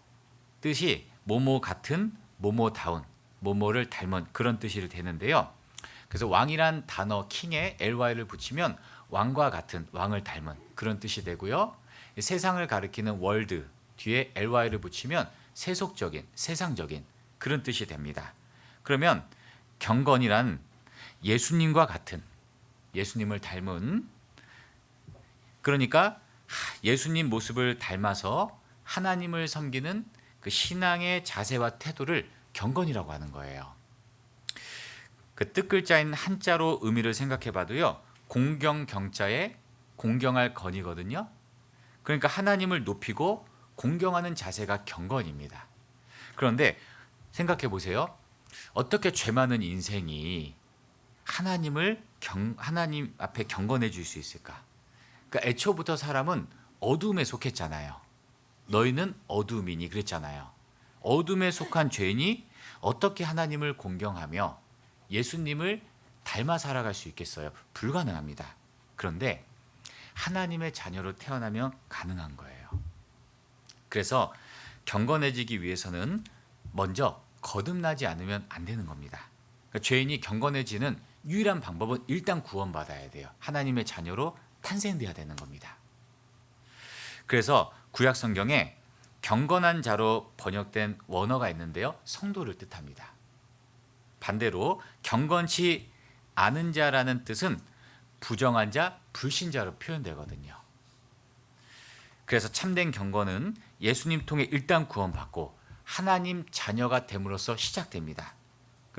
뜻이 뭐뭐 같은, 뭐뭐다운, 뭐뭐를 닮은 그런 뜻이 되는데요. 그래서 왕이란 단어 킹에 ly를 붙이면 왕과 같은, 왕을 닮은 그런 뜻이 되고요. 세상을 가리키는 월드 뒤에 ly를 붙이면 세속적인, 세상적인 그런 뜻이 됩니다. 그러면 경건이란 예수님과 같은, 예수님을 닮은, 그러니까 예수님 모습을 닮아서 하나님을 섬기는 그 신앙의 자세와 태도를 경건이라고 하는 거예요. 그 뜻글자인 한자로 의미를 생각해 봐도요. 공경 경자에 공경할 건이거든요. 그러니까 하나님을 높이고 공경하는 자세가 경건입니다. 그런데 생각해 보세요. 어떻게 죄 많은 인생이 하나님 앞에 경건해질 수 있을까? 그러니까 애초부터 사람은 어둠에 속했잖아요. 너희는 어둠이니 그랬잖아요. 어둠에 속한 죄인이 어떻게 하나님을 공경하며 예수님을 닮아 살아갈 수 있겠어요? 불가능합니다. 그런데 하나님의 자녀로 태어나면 가능한 거예요. 그래서 경건해지기 위해서는 먼저 거듭나지 않으면 안 되는 겁니다. 그러니까 죄인이 경건해지는 유일한 방법은 일단 구원받아야 돼요. 하나님의 자녀로 탄생돼야 되는 겁니다. 그래서 구약 성경에 경건한 자로 번역된 원어가 있는데요. 성도를 뜻합니다. 반대로 경건치 않은 자라는 뜻은 부정한 자, 불신자로 표현되거든요. 그래서 참된 경건은 예수님 통해 일단 구원받고 하나님 자녀가 됨으로써 시작됩니다.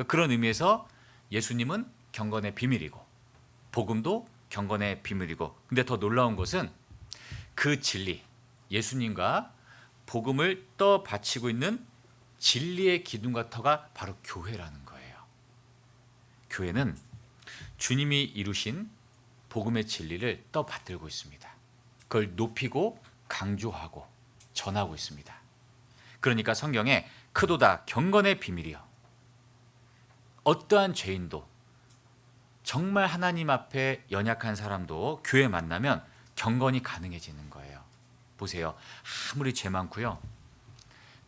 그런 의미에서 예수님은 경건의 비밀이고 복음도 경건의 비밀이고, 근데 더 놀라운 것은 그 진리, 예수님과 복음을 떠받치고 있는 진리의 기둥과 터가 바로 교회라는 거예요. 교회는 주님이 이루신 복음의 진리를 떠받들고 있습니다. 그걸 높이고 강조하고 전하고 있습니다. 그러니까 성경에 크도다 경건의 비밀이요. 어떠한 죄인도, 정말 하나님 앞에 연약한 사람도 교회 만나면 경건이 가능해지는 거예요. 보세요. 아무리 죄 많고요.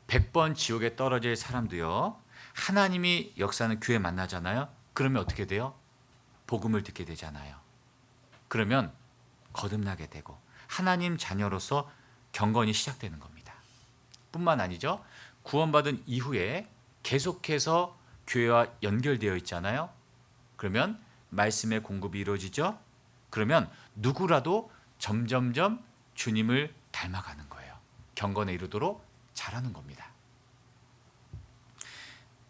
100번 지옥에 떨어질 사람도요. 하나님이 역사하는 교회 만나잖아요. 그러면 어떻게 돼요? 복음을 듣게 되잖아요. 그러면 거듭나게 되고 하나님 자녀로서 경건이 시작되는 겁니다. 뿐만 아니죠. 구원받은 이후에 계속해서 교회와 연결되어 있잖아요. 그러면 말씀의 공급이 이루어지죠. 그러면 누구라도 점점점 주님을 닮아가는 거예요. 경건에 이르도록 잘하는 겁니다.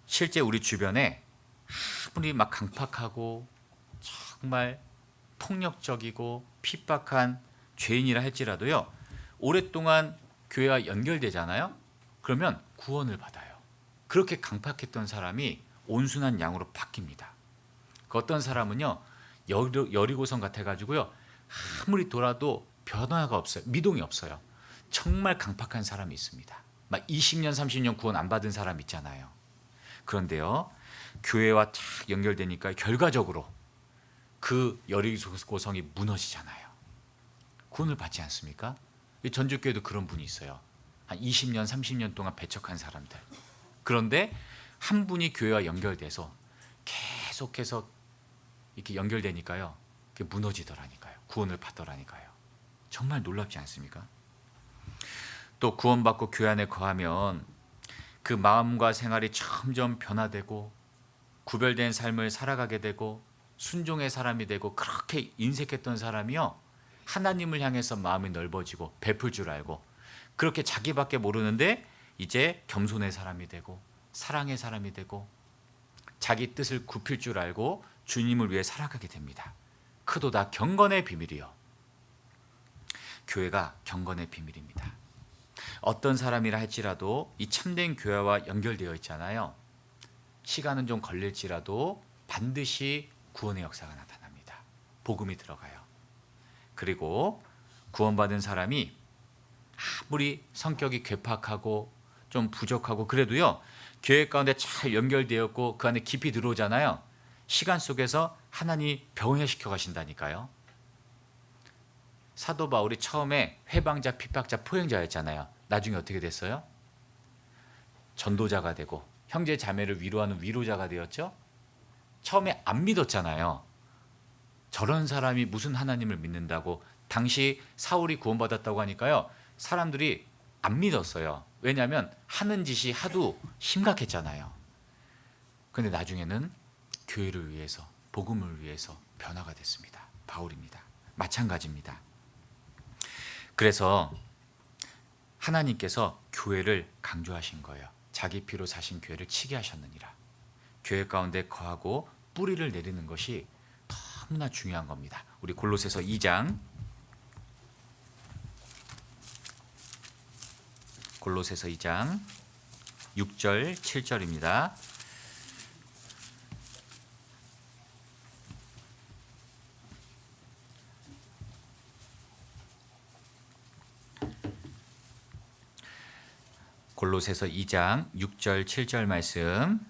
실제 우리 주변에 아무리 막 강팍하고 정말 폭력적이고 핍박한 죄인이라 할지라도요. 오랫동안 교회와 연결되잖아요. 그러면 구원을 받아요. 그렇게 강팍했던 사람이 온순한 양으로 바뀝니다. 그 어떤 사람은요. 여리고성 같아가지고요. 아무리 돌아도 변화가 없어요. 미동이 없어요. 정말 강팍한 사람이 있습니다. 막 20년 30년 구원 안 받은 사람 있잖아요. 그런데요. 교회와 탁 연결되니까 결과적으로 그 여리고성이 무너지잖아요. 구원을 받지 않습니까? 전주교회도 그런 분이 있어요. 한 20년 30년 동안 배척한 사람들. 그런데 한 분이 교회와 연결돼서 계속해서 이렇게 연결되니까요. 그게 무너지더라니까요. 구원을 받더라니까요. 정말 놀랍지 않습니까? 또 구원받고 교회 안에 거하면 그 마음과 생활이 점점 변화되고 구별된 삶을 살아가게 되고 순종의 사람이 되고, 그렇게 인색했던 사람이요. 하나님을 향해서 마음이 넓어지고 베풀 줄 알고 그렇게 자기밖에 모르는데 이제 겸손의 사람이 되고 사랑의 사람이 되고 자기 뜻을 굽힐 줄 알고 주님을 위해 살아가게 됩니다. 크도다 경건의 비밀이요. 교회가 경건의 비밀입니다. 어떤 사람이라 할지라도 이 참된 교회와 연결되어 있잖아요. 시간은 좀 걸릴지라도 반드시 구원의 역사가 나타납니다. 복음이 들어가요. 그리고 구원받은 사람이 아무리 성격이 괴팍하고 좀 부족하고 그래도요. 교회 가운데 잘 연결되었고 그 안에 깊이 들어오잖아요. 시간 속에서 하나님이 병행시켜 가신다니까요. 사도 바울이 처음에 회방자, 핍박자, 포행자였잖아요. 나중에 어떻게 됐어요? 전도자가 되고 형제 자매를 위로하는 위로자가 되었죠. 처음에 안 믿었잖아요. 저런 사람이 무슨 하나님을 믿는다고. 당시 사울이 구원받았다고 하니까요. 사람들이 안 믿었어요. 왜냐하면 하는 짓이 하도 심각했잖아요. 그런데 나중에는 교회를 위해서, 복음을 위해서 변화가 됐습니다. 바울입니다. 마찬가지입니다. 그래서 하나님께서 교회를 강조하신 거예요. 자기 피로 사신 교회를 치게 하셨느니라. 교회 가운데 거하고 뿌리를 내리는 것이 너무나 중요한 겁니다. 우리 골로새서 2장 6절 7절입니다. 골로새서 2장 6절 7절 말씀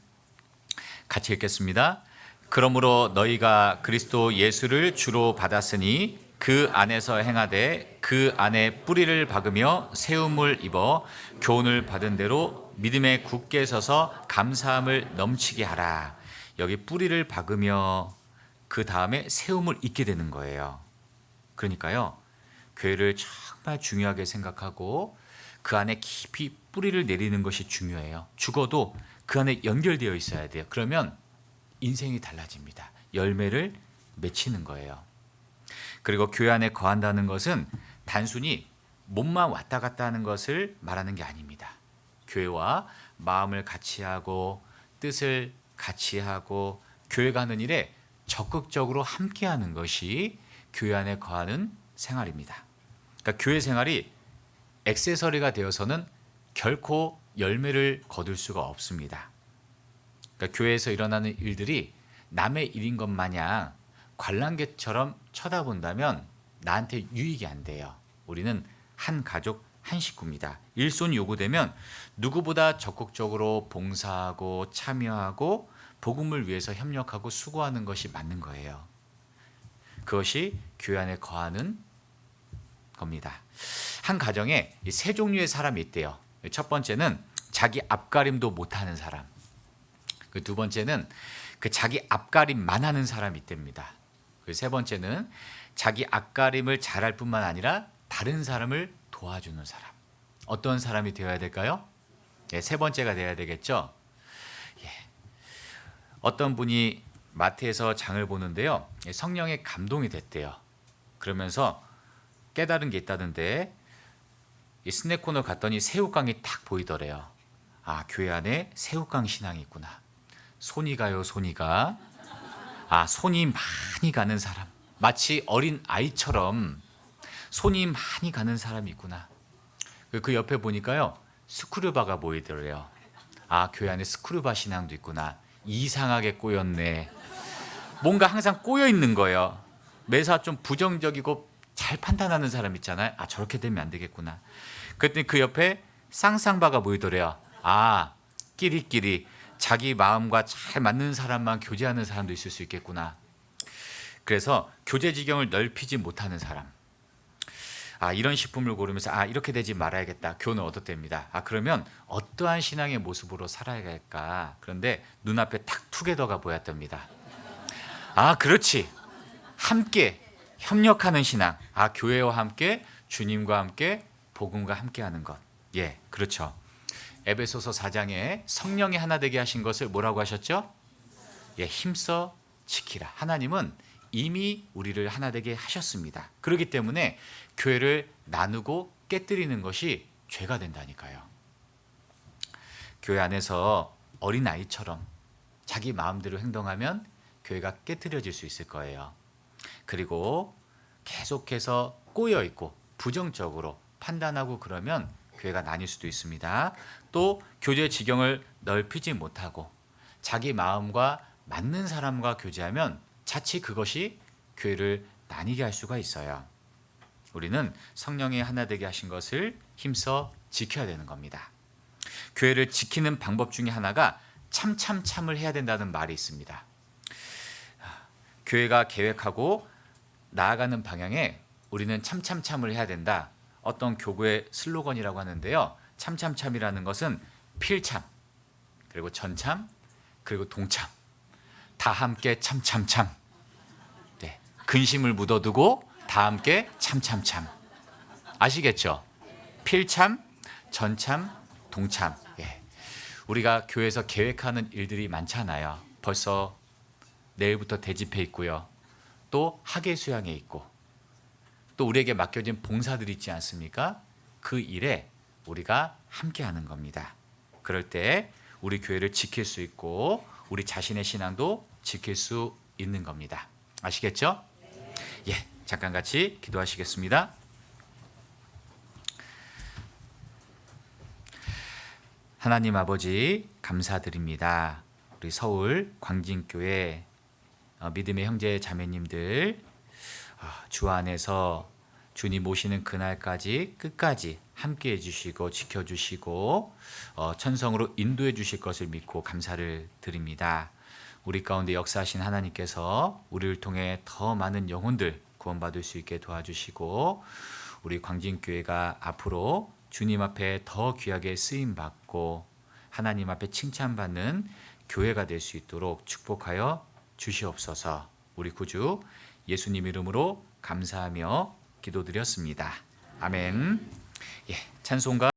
같이 읽겠습니다. 그러므로 너희가 그리스도 예수를 주로 받았으니 그 안에서 행하되 그 안에 뿌리를 박으며 세움을 입어 교훈을 받은 대로 믿음에 굳게 서서 감사함을 넘치게 하라. 여기 뿌리를 박으며 그 다음에 세움을 입게 되는 거예요. 그러니까요, 교회를 정말 중요하게 생각하고 그 안에 깊이 뿌리를 내리는 것이 중요해요. 죽어도 그 안에 연결되어 있어야 돼요. 그러면 인생이 달라집니다. 열매를 맺히는 거예요. 그리고 교회 안에 거한다는 것은 단순히 몸만 왔다 갔다 하는 것을 말하는 게 아닙니다. 교회와 마음을 같이 하고 뜻을 같이 하고 교회 가는 일에 적극적으로 함께하는 것이 교회 안에 거하는 생활입니다. 그러니까 교회 생활이 액세서리가 되어서는 결코 열매를 거둘 수가 없습니다. 그러니까 교회에서 일어나는 일들이 남의 일인 것 마냥 관람객처럼 쳐다본다면 나한테 유익이 안 돼요. 우리는 한 가족 한 식구입니다. 일손이 요구되면 누구보다 적극적으로 봉사하고 참여하고 복음을 위해서 협력하고 수고하는 것이 맞는 거예요. 그것이 교회 안에 거하는 겁니다. 한 가정에 세 종류의 사람이 있대요. 첫 번째는 자기 앞가림도 못하는 사람. 그 두 번째는 그 자기 앞가림만 하는 사람이 있답니다. 그 세 번째는 자기 앞가림을 잘할 뿐만 아니라 다른 사람을 도와주는 사람. 어떤 사람이 되어야 될까요? 세 번째가 되어야 되겠죠. 어떤 분이 마트에서 장을 보는데요, 성령의 감동이 됐대요. 그러면서 깨달은 게 있다던데, 이 스낵 코너 갔더니 새우깡이 딱 보이더래요. 아, 교회 안에 새우깡 신앙이 있구나. 손이 가요, 손이 가. 아, 손이 많이 가는 사람. 마치 어린 아이처럼 손이 많이 가는 사람이 있구나. 그 옆에 보니까요, 스크류바가 보이더래요. 아, 교회 안에 스크류바 신앙도 있구나. 이상하게 꼬였네. 뭔가 항상 꼬여 있는 거예요. 매사 좀 부정적이고 잘 판단하는 사람 있잖아요. 아, 저렇게 되면 안 되겠구나. 그랬더니 그 옆에 쌍쌍바가 보이더래요. 아, 끼리끼리 자기 마음과 잘 맞는 사람만 교제하는 사람도 있을 수 있겠구나. 그래서 교제 지경을 넓히지 못하는 사람. 아, 이런 식품을 고르면서 아, 이렇게 되지 말아야겠다. 교훈을 얻었답니다. 아, 그러면 어떠한 신앙의 모습으로 살아야 할까? 그런데 눈앞에 탁 투게더가 보였답니다. 아, 그렇지. 함께 협력하는 신앙. 아, 교회와 함께 주님과 함께 복음과 함께하는 것. 예, 그렇죠. 에베소서 4장에 성령이 하나 되게 하신 것을 뭐라고 하셨죠? 예, 힘써 지키라. 하나님은 이미 우리를 하나 되게 하셨습니다. 그렇기 때문에 교회를 나누고 깨뜨리는 것이 죄가 된다니까요. 교회 안에서 어린아이처럼 자기 마음대로 행동하면 교회가 깨뜨려질 수 있을 거예요. 그리고 계속해서 꼬여있고 부정적으로 판단하고 그러면 교회가 나뉠 수도 있습니다. 또 교제 지경을 넓히지 못하고 자기 마음과 맞는 사람과 교제하면 자칫 그것이 교회를 나뉘게 할 수가 있어요. 우리는 성령이 하나 되게 하신 것을 힘써 지켜야 되는 겁니다. 교회를 지키는 방법 중에 하나가 참을 해야 된다는 말이 있습니다. 교회가 계획하고 나아가는 방향에 우리는 참을 해야 된다. 어떤 교구의 슬로건이라고 하는데요. 참이라는 것은 필참, 그리고 전참, 그리고 동참. 다 함께 참. 네, 근심을 묻어두고 다 함께 참. 아시겠죠? 필참, 전참, 동참. 예. 우리가 교회에서 계획하는 일들이 많잖아요. 벌써 내일부터 대집회 있고요. 또 학예 수양회 있고 또 우리에게 맡겨진 봉사들이 있지 않습니까? 그 일에 우리가 함께하는 겁니다. 그럴 때 우리 교회를 지킬 수 있고 우리 자신의 신앙도 지킬 수 있는 겁니다. 아시겠죠? 예, 잠깐 같이 기도하시겠습니다. 하나님 아버지 감사드립니다. 우리 서울 광진교회 믿음의 형제 자매님들 주 안에서 주님 모시는 그날까지 끝까지 함께해 주시고 지켜주시고 천성으로 인도해 주실 것을 믿고 감사를 드립니다. 우리 가운데 역사하신 하나님께서 우리를 통해 더 많은 영혼들 구원받을 수 있게 도와주시고 우리 광진교회가 앞으로 주님 앞에 더 귀하게 쓰임받고 하나님 앞에 칭찬받는 교회가 될 수 있도록 축복하여 주시옵소서. 우리 구주 예수님 이름으로 감사하며 기도드렸습니다. 아멘. 예, 찬송가